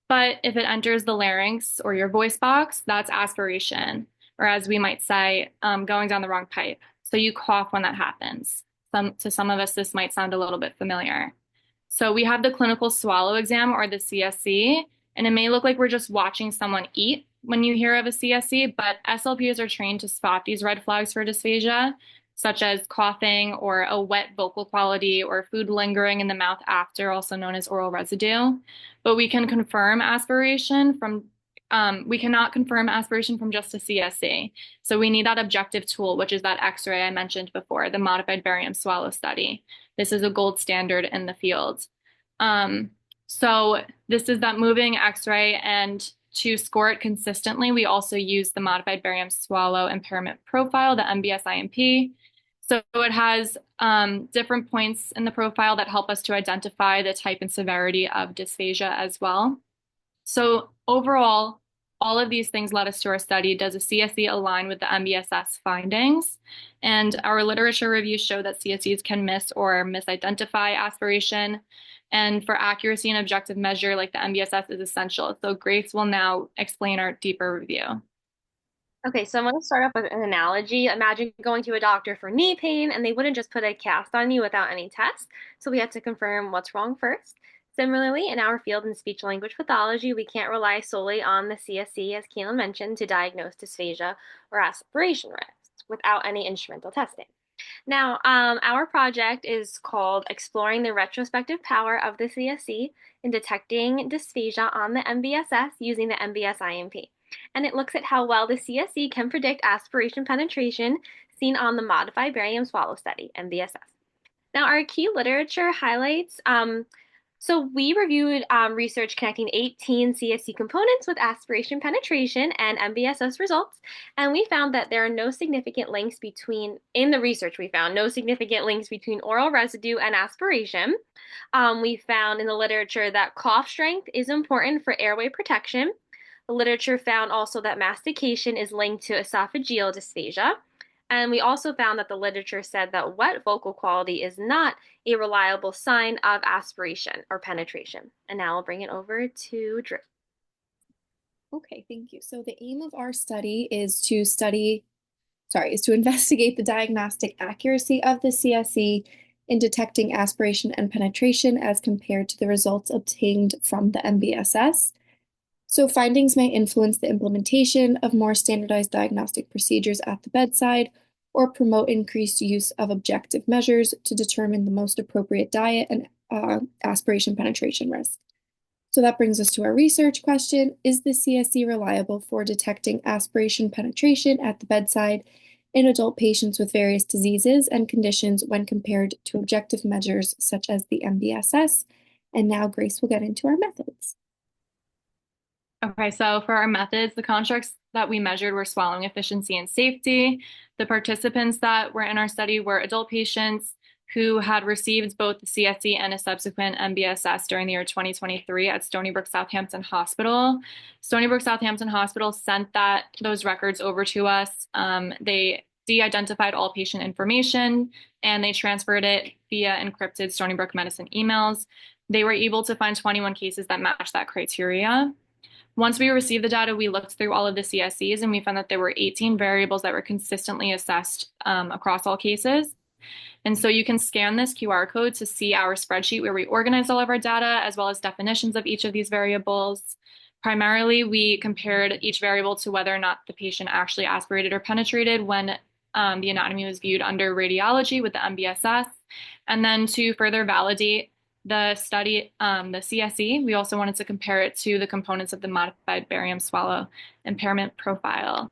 But if it enters the larynx or your voice box, that's aspiration, or as we might say, going down the wrong pipe. So you cough when that happens. To some of us, this might sound a little bit familiar. So we have the clinical swallow exam, or the CSE, and it may look like we're just watching someone eat when you hear of a CSE, but SLPs are trained to spot these red flags for dysphagia, such as coughing or a wet vocal quality or food lingering in the mouth after, also known as oral residue. But we can confirm aspiration from, we cannot confirm aspiration from just a CSE. So we need that objective tool, which is that X-ray I mentioned before, the modified barium swallow study. This is a gold standard in the field. So this is that moving X-ray, and to score it consistently, we also use the modified barium swallow impairment profile, the MBS-IMP. So it has different points in the profile that help us to identify the type and severity of dysphagia as well. So overall, all of these things led us to our study. Does a CSE align with the MBSS findings? And our literature reviews show that CSEs can miss or misidentify aspiration. And for accuracy and objective measure, like the MBSS is essential. So Grace will now explain our deeper review. Okay, so I'm going to start off with an analogy. Imagine going to a doctor for knee pain and they wouldn't just put a cast on you without any tests. So we had to confirm what's wrong first. Similarly, in our field in speech language pathology, we can't rely solely on the CSE, as Keelan mentioned, to diagnose dysphagia or aspiration risk without any instrumental testing. Now, our project is called Exploring the Retrospective Power of the CSE in Detecting Dysphagia on the MBSS using the MBS IMP. And it looks at how well the CSE can predict aspiration penetration seen on the Modified Barium Swallow Study, MBSS. Now, our key literature highlights, so we reviewed research connecting 18 CSE components with aspiration penetration and MBSS results, and we found that there are no significant links between, in the research we found, no significant links between oral residue and aspiration. We found in the literature that cough strength is important for airway protection. The literature found also that mastication is linked to esophageal dysphagia. And we also found that the literature said that wet vocal quality is not a reliable sign of aspiration or penetration. And now I'll bring it over to Drew. Okay, thank you. So the aim of our study is to investigate the diagnostic accuracy of the CSE in detecting aspiration and penetration as compared to the results obtained from the MBSS. So findings may influence the implementation of more standardized diagnostic procedures at the bedside or promote increased use of objective measures to determine the most appropriate diet and aspiration penetration risk. So that brings us to our research question. Is the CSE reliable for detecting aspiration penetration at the bedside in adult patients with various diseases and conditions when compared to objective measures such as the MBSS? And now Grace will get into our methods. Okay, so for our methods, the constructs that we measured were swallowing efficiency and safety. The participants that were in our study were adult patients who had received both the CSE and a subsequent MBSS during the year 2023 at Stony Brook Southampton Hospital. Stony Brook Southampton Hospital sent those records over to us. They de-identified all patient information and they transferred it via encrypted Stony Brook Medicine emails. They were able to find 21 cases that matched that criteria. Once we received the data, we looked through all of the CSEs and we found that there were 18 variables that were consistently assessed across all cases. And so you can scan this QR code to see our spreadsheet where we organize all of our data as well as definitions of each of these variables. Primarily, we compared each variable to whether or not the patient actually aspirated or penetrated when the anatomy was viewed under radiology with the MBSS. And then to further validate the study, the CSE, we also wanted to compare it to the components of the Modified Barium Swallow Impairment Profile.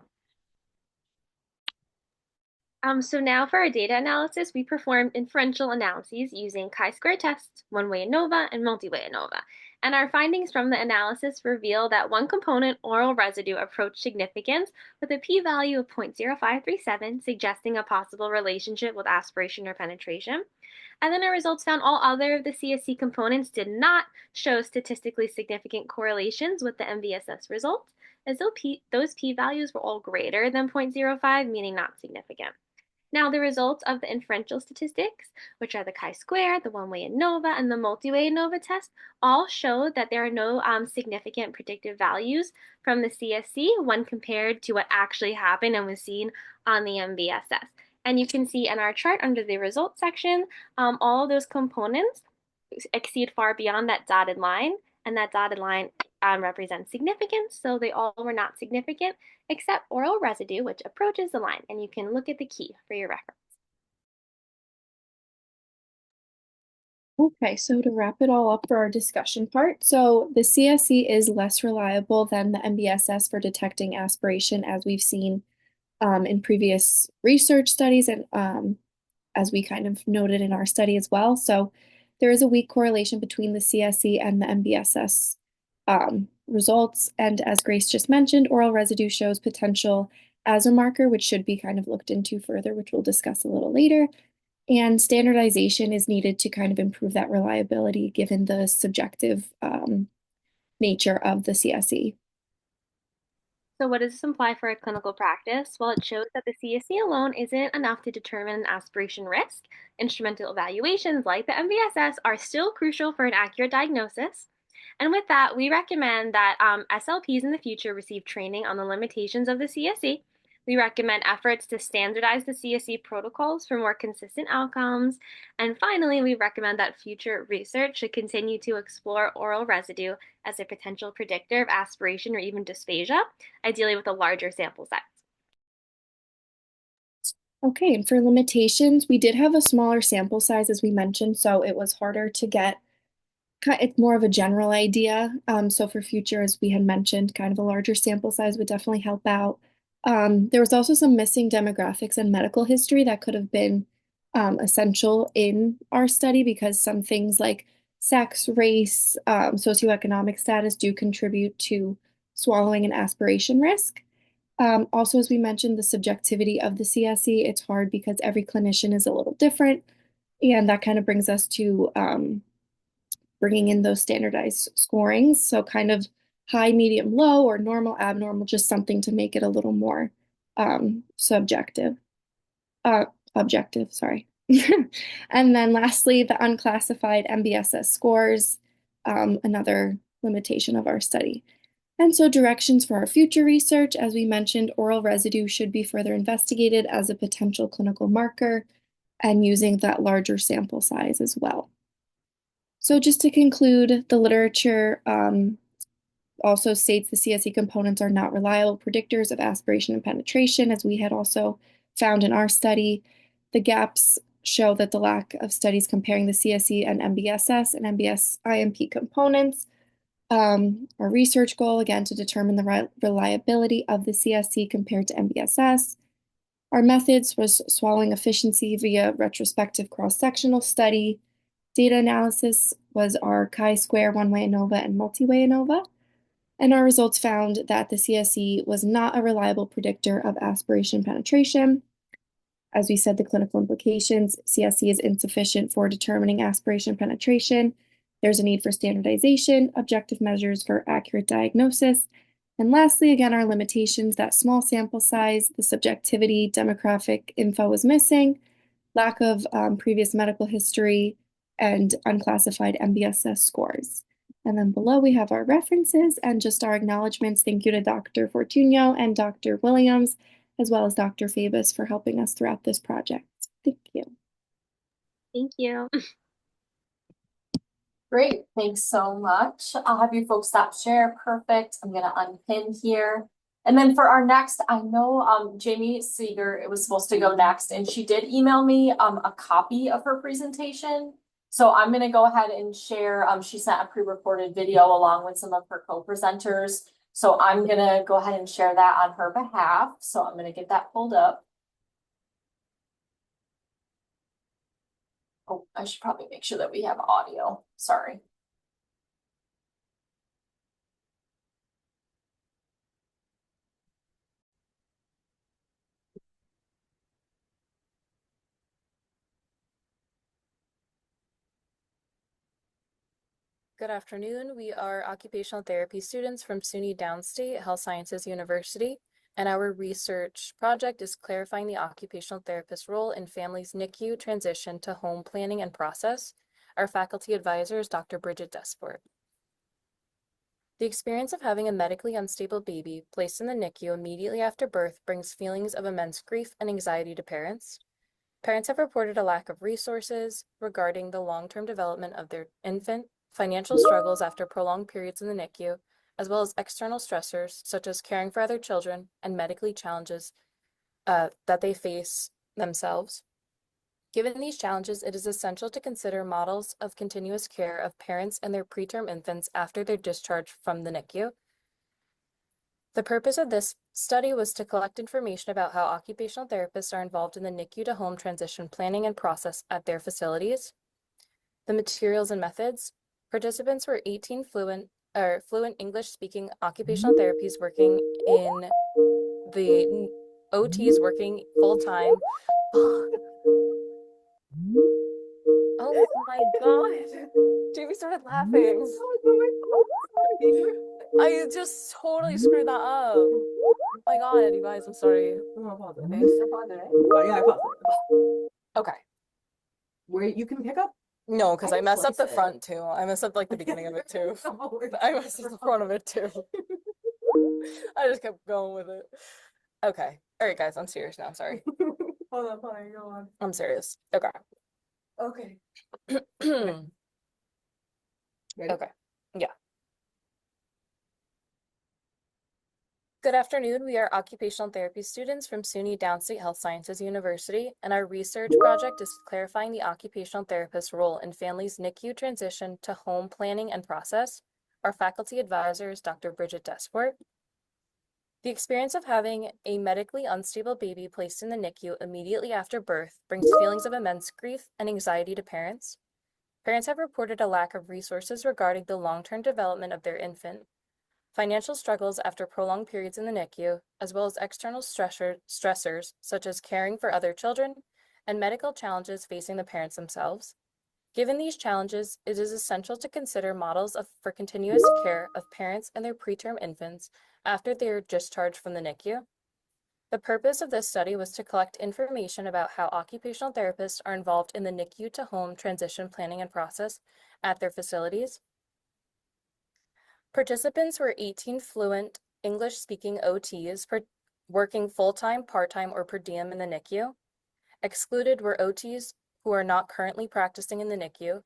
So now for our data analysis, we performed inferential analyses using chi-square tests, one-way ANOVA, and multi-way ANOVA. And our findings from the analysis reveal that one component, oral residue, approached significance with a p-value of 0.0537, suggesting a possible relationship with aspiration or penetration. And then our results found all other of the CSE components did not show statistically significant correlations with the MBSS results, as though those p-values were all greater than 0.05, meaning not significant. Now, the results of the inferential statistics, which are the chi-square, the one-way ANOVA, and the multi-way ANOVA test, all showed that there are no significant predictive values from the CSE when compared to what actually happened and was seen on the MBSS. And you can see in our chart under the results section, all of those components exceed far beyond that dotted line, and that dotted line represents significance, so they all were not significant, except oral residue, which approaches the line, and you can look at the key for your reference. Okay, so to wrap it all up for our discussion part, so the CSE is less reliable than the MBSS for detecting aspiration, as we've seen in previous research studies and as we kind of noted in our study as well. So there is a weak correlation between the CSE and the MBSS results. And as Grace just mentioned, oral residue shows potential as a marker, which should be kind of looked into further, which we'll discuss a little later. And standardization is needed to kind of improve that reliability given the subjective nature of the CSE. So what does this imply for a clinical practice? Well, it shows that the CSE alone isn't enough to determine an aspiration risk. Instrumental evaluations like the MBSS are still crucial for an accurate diagnosis. And with that, we recommend that SLPs in the future receive training on the limitations of the CSE. We recommend efforts to standardize the CSE protocols for more consistent outcomes. And finally, we recommend that future research should continue to explore oral residue as a potential predictor of aspiration or even dysphagia, ideally with a larger sample size. Okay, and for limitations, we did have a smaller sample size as we mentioned, so it was harder to get it's more of a general idea. So for future, as we had mentioned, kind of a larger sample size would definitely help out. There was also some missing demographics and medical history that could have been essential in our study because some things like sex, race, socioeconomic status do contribute to swallowing and aspiration risk. Also, as we mentioned, the subjectivity of the CSE, it's hard because every clinician is a little different. And that kind of brings us to bringing in those standardized scorings. So kind of high, medium, low, or normal, abnormal, just something to make it a little more objective, sorry. And then lastly, the unclassified MBSS scores, another limitation of our study. And so directions for our future research, as we mentioned, oral residue should be further investigated as a potential clinical marker and using that larger sample size as well. So just to conclude, the literature also states the CSE components are not reliable predictors of aspiration and penetration, as we had also found in our study. The gaps show that the lack of studies comparing the CSE and MBSS and MBS-IMP components. Our research goal, again, to determine the reliability of the CSE compared to MBSS. Our methods was swallowing efficiency via retrospective cross-sectional study. Data analysis was our chi-square one-way ANOVA and multi-way ANOVA. And our results found that the CSE was not a reliable predictor of aspiration penetration. As we said, the clinical implications, CSE is insufficient for determining aspiration penetration. There's a need for standardization, objective measures for accurate diagnosis. And lastly, again, our limitations, that small sample size, the subjectivity, demographic info was missing, lack of previous medical history, and unclassified MBSS scores. And then below we have our references and just our acknowledgements. Thank you to Dr. Fortunio and Dr. Williams, as well as Dr. Fabus for helping us throughout this project. Thank you. Thank you. Great, thanks so much. I'll have you folks stop share. Perfect. I'm gonna unpin here. And then for our next, I know Jamie Seeger, it was supposed to go next, and she did email me a copy of her presentation. So I'm gonna go ahead and share. She sent a pre-recorded video along with some of her co-presenters. So I'm gonna go ahead and share that on her behalf. So I'm gonna get that pulled up. Oh, I should probably make sure that we have audio. Sorry. Good afternoon. We are occupational therapy students from SUNY Downstate Health Sciences University, and our research project is clarifying the occupational therapist role in families' NICU transition to home planning and process. Our faculty advisor is Dr. Bridget Desport. The experience of having a medically unstable baby placed in the NICU immediately after birth brings feelings of immense grief and anxiety to parents. Parents have reported a lack of resources regarding the long-term development of their infant, financial struggles after prolonged periods in the NICU, as well as external stressors such as caring for other children and medically challenges that they face themselves. Given these challenges, it is essential to consider models of continuous care of parents and their preterm infants after their discharge from the NICU. The purpose of this study was to collect information about how occupational therapists are involved in the NICU to home transition planning and process at their facilities. The materials and methods. Participants were 18 fluent English-speaking occupational therapies working in the OTs working full-time. Oh my God. Jamie started laughing. I just totally screwed that up. Oh my God, you guys, I'm sorry. Thanks. Oh, yeah, I paused it. Okay. Where you can pick up? No, because I can messed up the slice it. front too. I messed up like the beginning of it too. I messed up the front of it too. I just kept going with it. Okay. All right, guys, I'm serious now. Sorry. Hold on, go on. I'm serious. Okay. Okay. Okay. Ready? Yeah. Good afternoon. We are occupational therapy students from SUNY Downstate Health Sciences University, and our research project is clarifying the occupational therapist's role in families' NICU transition to home planning and process. Our faculty advisor is Dr. Bridget Desport. The experience of having a medically unstable baby placed in the NICU immediately after birth brings feelings of immense grief and anxiety to parents. Parents have reported a lack of resources regarding the long-term development of their infant, financial struggles after prolonged periods in the NICU, as well as external stressors such as caring for other children and medical challenges facing the parents themselves. Given these challenges, it is essential to consider models for continuous care of parents and their preterm infants after they are discharged from the NICU. The purpose of this study was to collect information about how occupational therapists are involved in the NICU to home transition planning and process at their facilities. Participants were 18 fluent English-speaking OTs working full-time, part-time, or per diem in the NICU. Excluded were OTs who are not currently practicing in the NICU,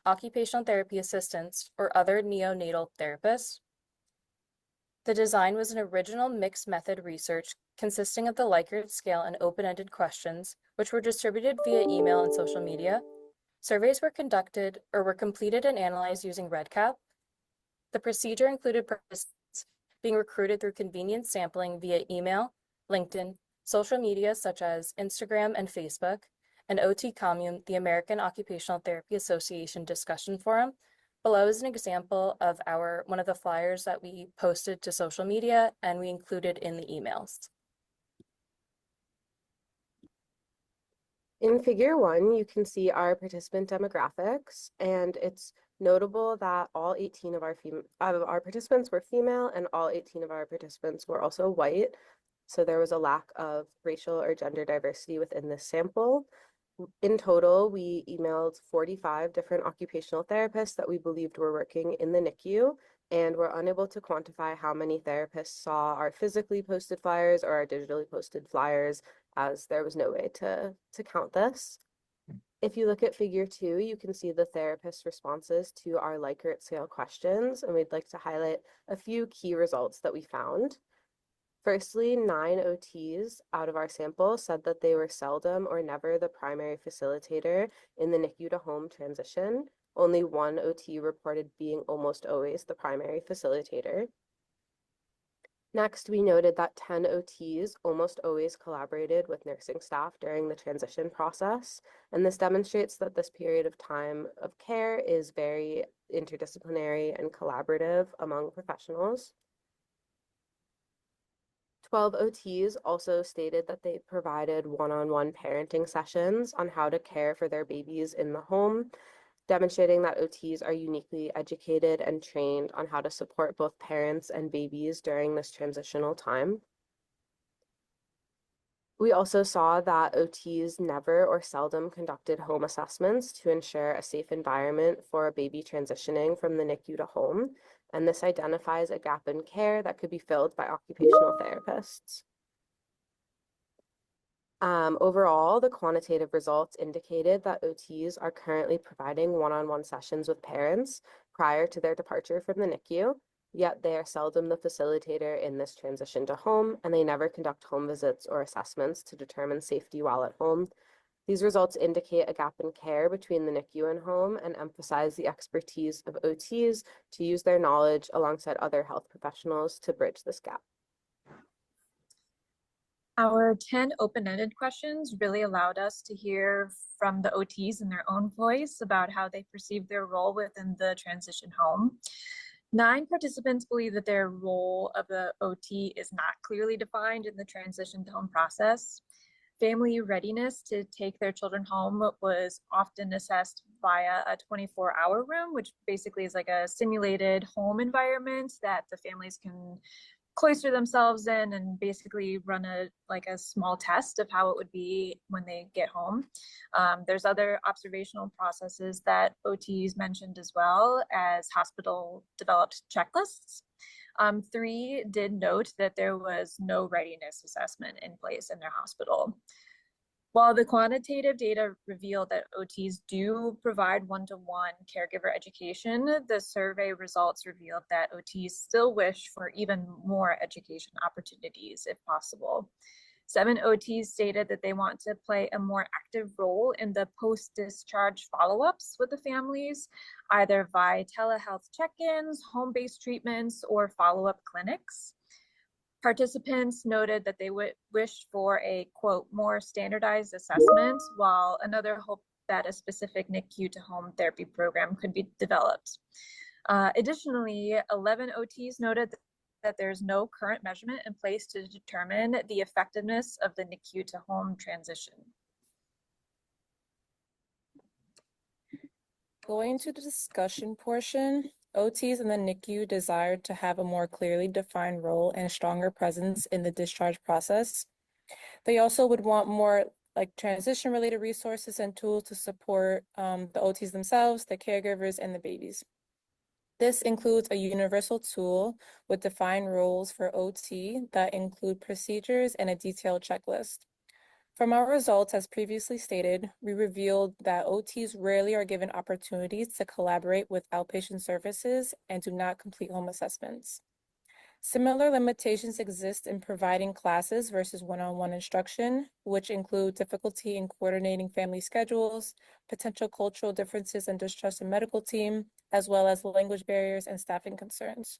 occupational therapy assistants, or other neonatal therapists. The design was an original mixed method research consisting of the Likert scale and open-ended questions, which were distributed via email and social media. Surveys were completed and analyzed using REDCap. The procedure included participants being recruited through convenient sampling via email, LinkedIn, social media such as Instagram and Facebook, and OT Commune, the American Occupational Therapy Association discussion forum. Below is an example of one of the flyers that we posted to social media and we included in the emails. In figure 1, you can see our participant demographics, and it's notable that all 18 of our participants were female and all 18 of our participants were also white. So there was a lack of racial or gender diversity within this sample. In total, we emailed 45 different occupational therapists that we believed were working in the NICU, and were unable to quantify how many therapists saw our physically posted flyers or our digitally posted flyers, as there was no way to count this. If you look at figure 2, you can see the therapist responses to our Likert scale questions, and we'd like to highlight a few key results that we found. Firstly, 9 OTs out of our sample said that they were seldom or never the primary facilitator in the NICU to home transition. Only 1 OT reported being almost always the primary facilitator. Next, we noted that 10 OTs almost always collaborated with nursing staff during the transition process, and this demonstrates that this period of time of care is very interdisciplinary and collaborative among professionals. 12 OTs also stated that they provided one-on-one parenting sessions on how to care for their babies in the home, demonstrating that OTs are uniquely educated and trained on how to support both parents and babies during this transitional time. We also saw that OTs never or seldom conducted home assessments to ensure a safe environment for a baby transitioning from the NICU to home, and this identifies a gap in care that could be filled by occupational therapists. Overall, the quantitative results indicated that OTs are currently providing one-on-one sessions with parents prior to their departure from the NICU, yet they are seldom the facilitator in this transition to home, and they never conduct home visits or assessments to determine safety while at home. These results indicate a gap in care between the NICU and home and emphasize the expertise of OTs to use their knowledge alongside other health professionals to bridge this gap. Our 10 open-ended questions really allowed us to hear from the OTs in their own voice about how they perceive their role within the transition home. 9 participants believe that their role of the OT is not clearly defined in the transition to home process. family readiness to take their children home was often assessed via a 24-hour room, which basically is like a simulated home environment that the families can cloister themselves in and basically run a small test of how it would be when they get home. There's other observational processes that OTs mentioned as well as hospital developed checklists. 3 did note that there was no readiness assessment in place in their hospital. While the quantitative data revealed that OTs do provide one-to-one caregiver education, the survey results revealed that OTs still wish for even more education opportunities if possible. 7 OTs stated that they want to play a more active role in the post-discharge follow-ups with the families, either via telehealth check-ins, home-based treatments, or follow-up clinics. Participants noted that they would wish for a, quote, more standardized assessment, while another hoped that a specific NICU to home therapy program could be developed. Additionally, 11 OTs noted that there's no current measurement in place to determine the effectiveness of the NICU to home transition. Going to the discussion portion, OTs in the NICU desired to have a more clearly defined role and stronger presence in the discharge process. They also would want more transition-related resources and tools to support the OTs themselves, the caregivers, and the babies. This includes a universal tool with defined roles for OT that include procedures and a detailed checklist. From our results, as previously stated, we revealed that OTs rarely are given opportunities to collaborate with outpatient services and do not complete home assessments. Similar limitations exist in providing classes versus one-on-one instruction, which include difficulty in coordinating family schedules, potential cultural differences and distrust in medical team, as well as language barriers and staffing concerns.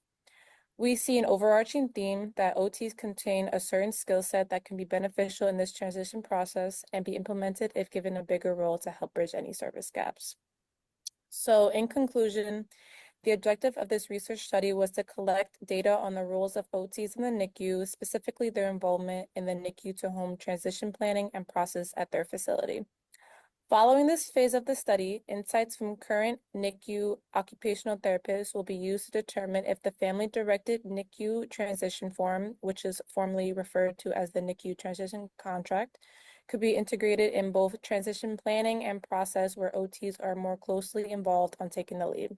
We see an overarching theme that OTs contain a certain skill set that can be beneficial in this transition process and be implemented if given a bigger role to help bridge any service gaps. So in conclusion, the objective of this research study was to collect data on the roles of OTs in the NICU, specifically their involvement in the NICU to home transition planning and process at their facility. Following this phase of the study, insights from current NICU occupational therapists will be used to determine if the family-directed NICU transition form, which is formally referred to as the NICU transition contract, could be integrated in both transition planning and process where OTs are more closely involved on taking the lead.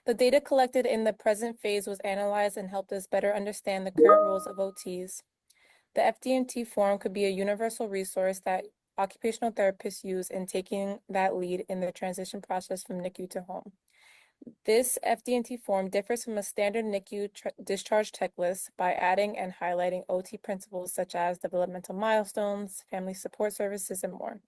The data collected in the present phase was analyzed and helped us better understand the current roles of OTs. The FDNT form could be a universal resource that occupational therapists use in taking that lead in the transition process from NICU to home. This FDNT form differs from a standard NICU discharge checklist by adding and highlighting OT principles such as developmental milestones, family support services, and more.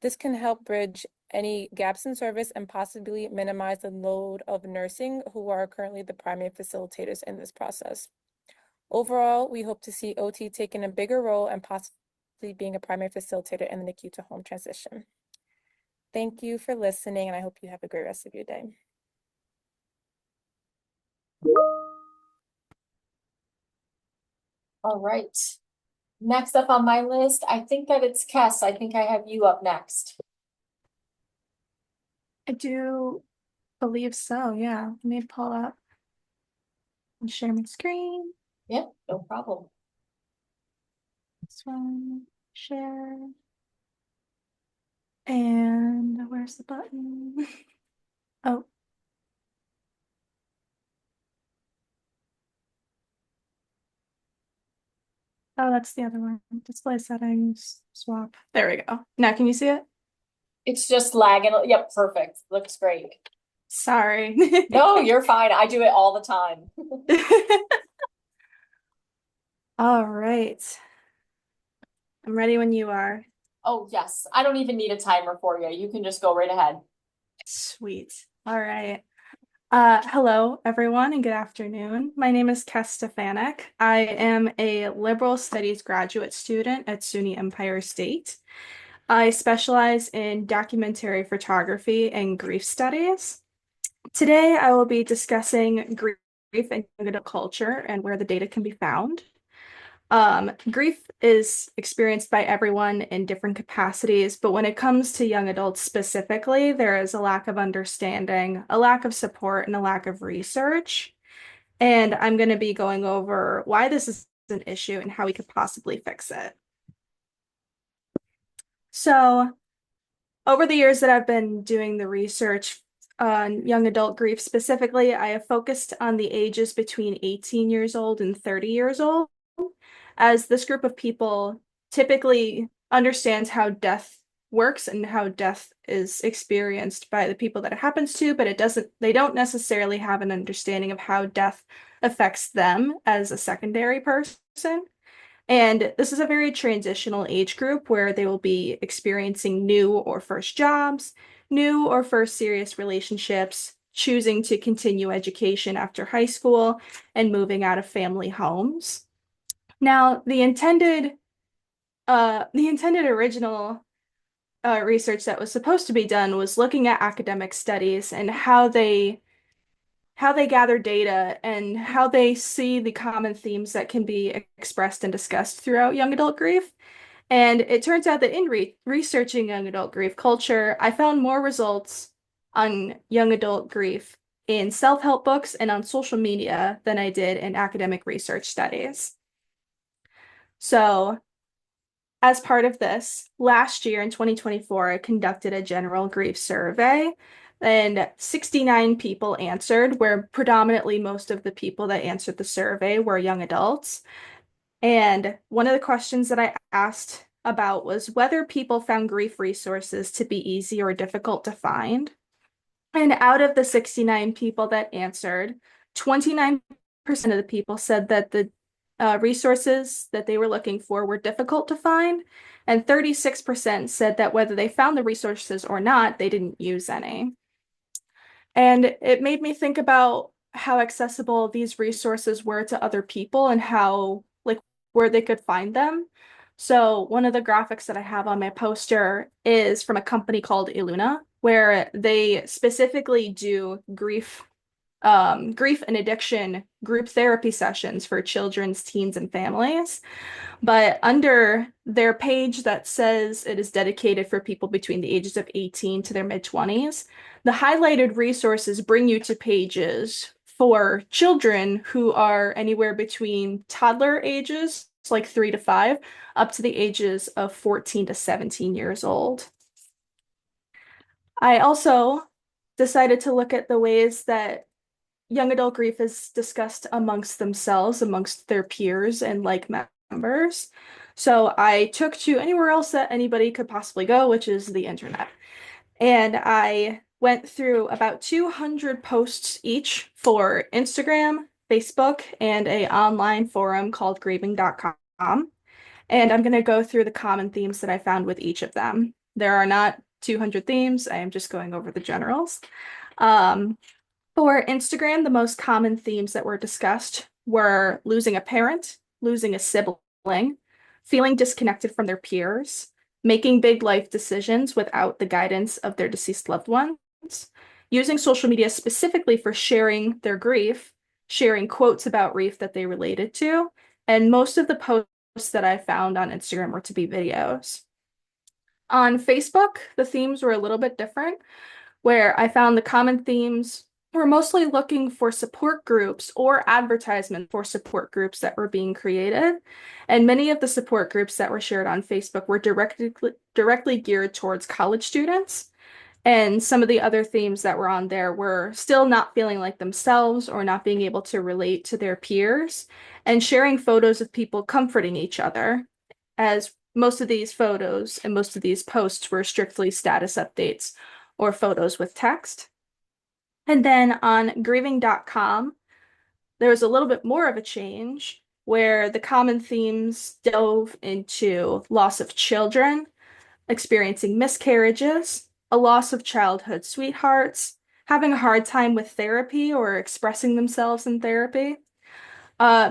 This can help bridge any gaps in service and possibly minimize the load of nursing who are currently the primary facilitators in this process. Overall, we hope to see OT taking a bigger role and possibly being a primary facilitator in the NICU to home transition. Thank you for listening, and I hope you have a great rest of your day. All right. Next up on my list, I think that it's Kes. I think I have you up next. I do believe so, yeah. Let me pull up and share my screen. Yeah, no problem. This one, share. And where's the button? Oh. Oh, that's the other one. Display settings, swap. There we go. Now, can you see it? It's just lagging. Yep, perfect. Looks great. Sorry. No, you're fine. I do it all the time. All right. I'm ready when you are. Oh, yes. I don't even need a timer for you. You can just go right ahead. Sweet. All right. Hello, everyone, and good afternoon. My name is Kes Stefanik. I am a liberal studies graduate student at SUNY Empire State. I specialize in documentary photography and grief studies. Today, I will be discussing grief and young adult culture and where the data can be found. Grief is experienced by everyone in different capacities, but when it comes to young adults specifically, there is a lack of understanding, a lack of support, and a lack of research. And I'm going to be going over why this is an issue and how we could possibly fix it. So, over the years that I've been doing the research on young adult grief specifically, I have focused on the ages between 18 years old and 30 years old, as this group of people typically understands how death works and how death is experienced by the people that it happens to, but they don't necessarily have an understanding of how death affects them as a secondary person. And this is a very transitional age group where they will be experiencing new or first jobs, new or first serious relationships, choosing to continue education after high school, and moving out of family homes. Now, the intended original research that was supposed to be done was looking at academic studies and how they gather data and how they see the common themes that can be expressed and discussed throughout young adult grief. And it turns out that in researching young adult grief culture, I found more results on young adult grief in self-help books and on social media than I did in academic research studies. So, as part of this, last year in 2024, I conducted a general grief survey, and 69 people answered, where predominantly most of the people that answered the survey were young adults. And one of the questions that I asked about was whether people found grief resources to be easy or difficult to find. And out of the 69 people that answered, 29% of the people said that the resources that they were looking for were difficult to find, and 36% said that whether they found the resources or not, they didn't use any. And it made me think about how accessible these resources were to other people and how, like, where they could find them. So one of the graphics that I have on my poster is from a company called Illuna, where they specifically do grief and addiction group therapy sessions for children's, teens, and families. But under their page that says it is dedicated for people between the ages of 18 to their mid-20s, the highlighted resources bring you to pages for children who are anywhere between toddler ages, like 3 to 5, up to the ages of 14 to 17 years old. I also decided to look at the ways that young adult grief is discussed amongst themselves, amongst their peers and like members. So I took to anywhere else that anybody could possibly go, which is the internet. And I went through about 200 posts each for Instagram, Facebook, and an online forum called grieving.com. And I'm going to go through the common themes that I found with each of them. There are not 200 themes. I am just going over the generals. For Instagram, the most common themes that were discussed were losing a parent, losing a sibling, feeling disconnected from their peers, making big life decisions without the guidance of their deceased loved ones, using social media specifically for sharing their grief, sharing quotes about grief that they related to, and most of the posts that I found on Instagram were to be videos. On Facebook, the themes were a little bit different, where I found the common themes were mostly looking for support groups or advertisements for support groups that were being created. And many of the support groups that were shared on Facebook were directly geared towards college students. And some of the other themes that were on there were still not feeling like themselves or not being able to relate to their peers and sharing photos of people comforting each other, as most of these photos and most of these posts were strictly status updates or photos with text. And then on grieving.com, there was a little bit more of a change where the common themes dove into loss of children, experiencing miscarriages, a loss of childhood sweethearts, having a hard time with therapy or expressing themselves in therapy,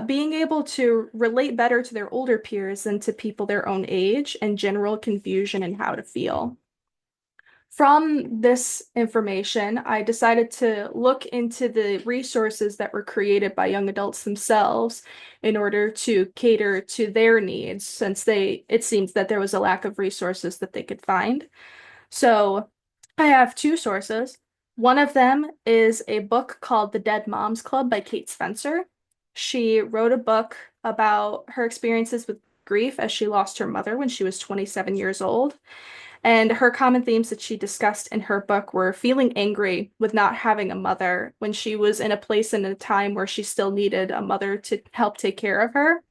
being able to relate better to their older peers than to people their own age, and general confusion in how to feel. From this information, I decided to look into the resources that were created by young adults themselves in order to cater to their needs, since it seems that there was a lack of resources that they could find. So I have two sources. One of them is a book called The Dead Moms Club by Kate Spencer. She wrote a book about her experiences with grief as she lost her mother when she was 27 years old. And her common themes that she discussed in her book were feeling angry with not having a mother when she was in a place and a time where she still needed a mother to help take care of her,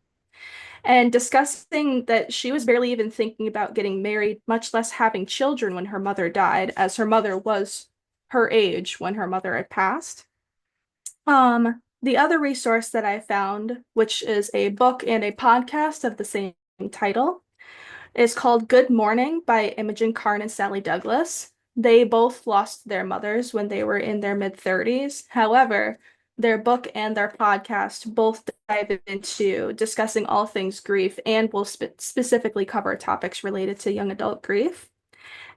and discussing that she was barely even thinking about getting married, much less having children when her mother died, as her mother was her age when her mother had passed. The other resource that I found, which is a book and a podcast of the same title, is called Good Morning by Imogen Carn and Sally Douglas. They both lost their mothers when they were in their mid-30s. However, their book and their podcast both dive into discussing all things grief and will specifically cover topics related to young adult grief.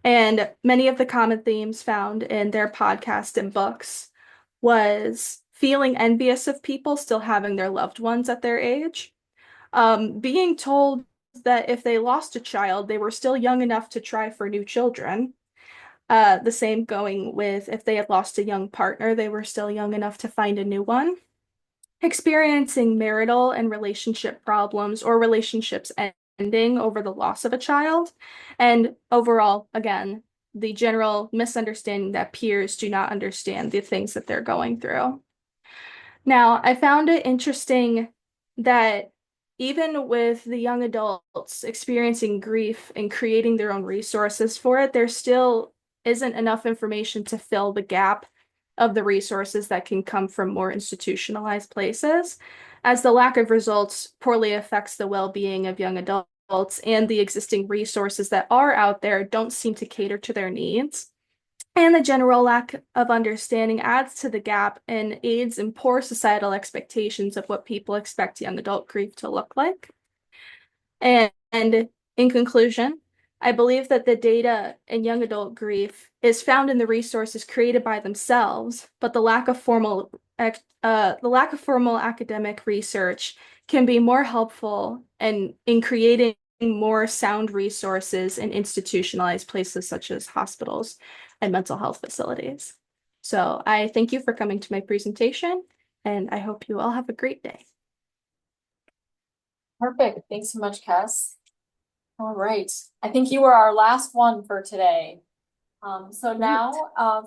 And many of the common themes found in their podcast and books was feeling envious of people still having their loved ones at their age, being told that if they lost a child, they were still young enough to try for new children. The same going with if they had lost a young partner, they were still young enough to find a new one. Experiencing marital and relationship problems or relationships ending over the loss of a child. And overall, again, the general misunderstanding that peers do not understand the things that they're going through. Now, I found it interesting that even with the young adults experiencing grief and creating their own resources for it, there still isn't enough information to fill the gap of the resources that can come from more institutionalized places, as the lack of results poorly affects the well-being of young adults, and the existing resources that are out there don't seem to cater to their needs. And the general lack of understanding adds to the gap and aids in poor societal expectations of what people expect young adult grief to look like. And in conclusion, I believe that the data in young adult grief is found in the resources created by themselves, but the lack of formal academic research can be more helpful in creating more sound resources in institutionalized places such as hospitals and mental health facilities. So I thank you for coming to my presentation, and I hope you all have a great day. Perfect. Thanks so much, Cass. All right. I think you were our last one for today. So now,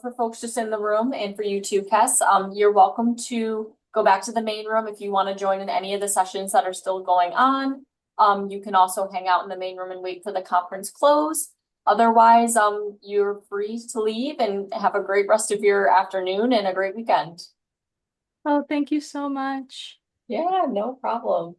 for folks just in the room and for you too, Cass, you're welcome to go back to the main room if you want to join in any of the sessions that are still going on. You can also hang out in the main room and wait for the conference close. Otherwise, you're free to leave and have a great rest of your afternoon and a great weekend. Oh, thank you so much. Yeah, no problem.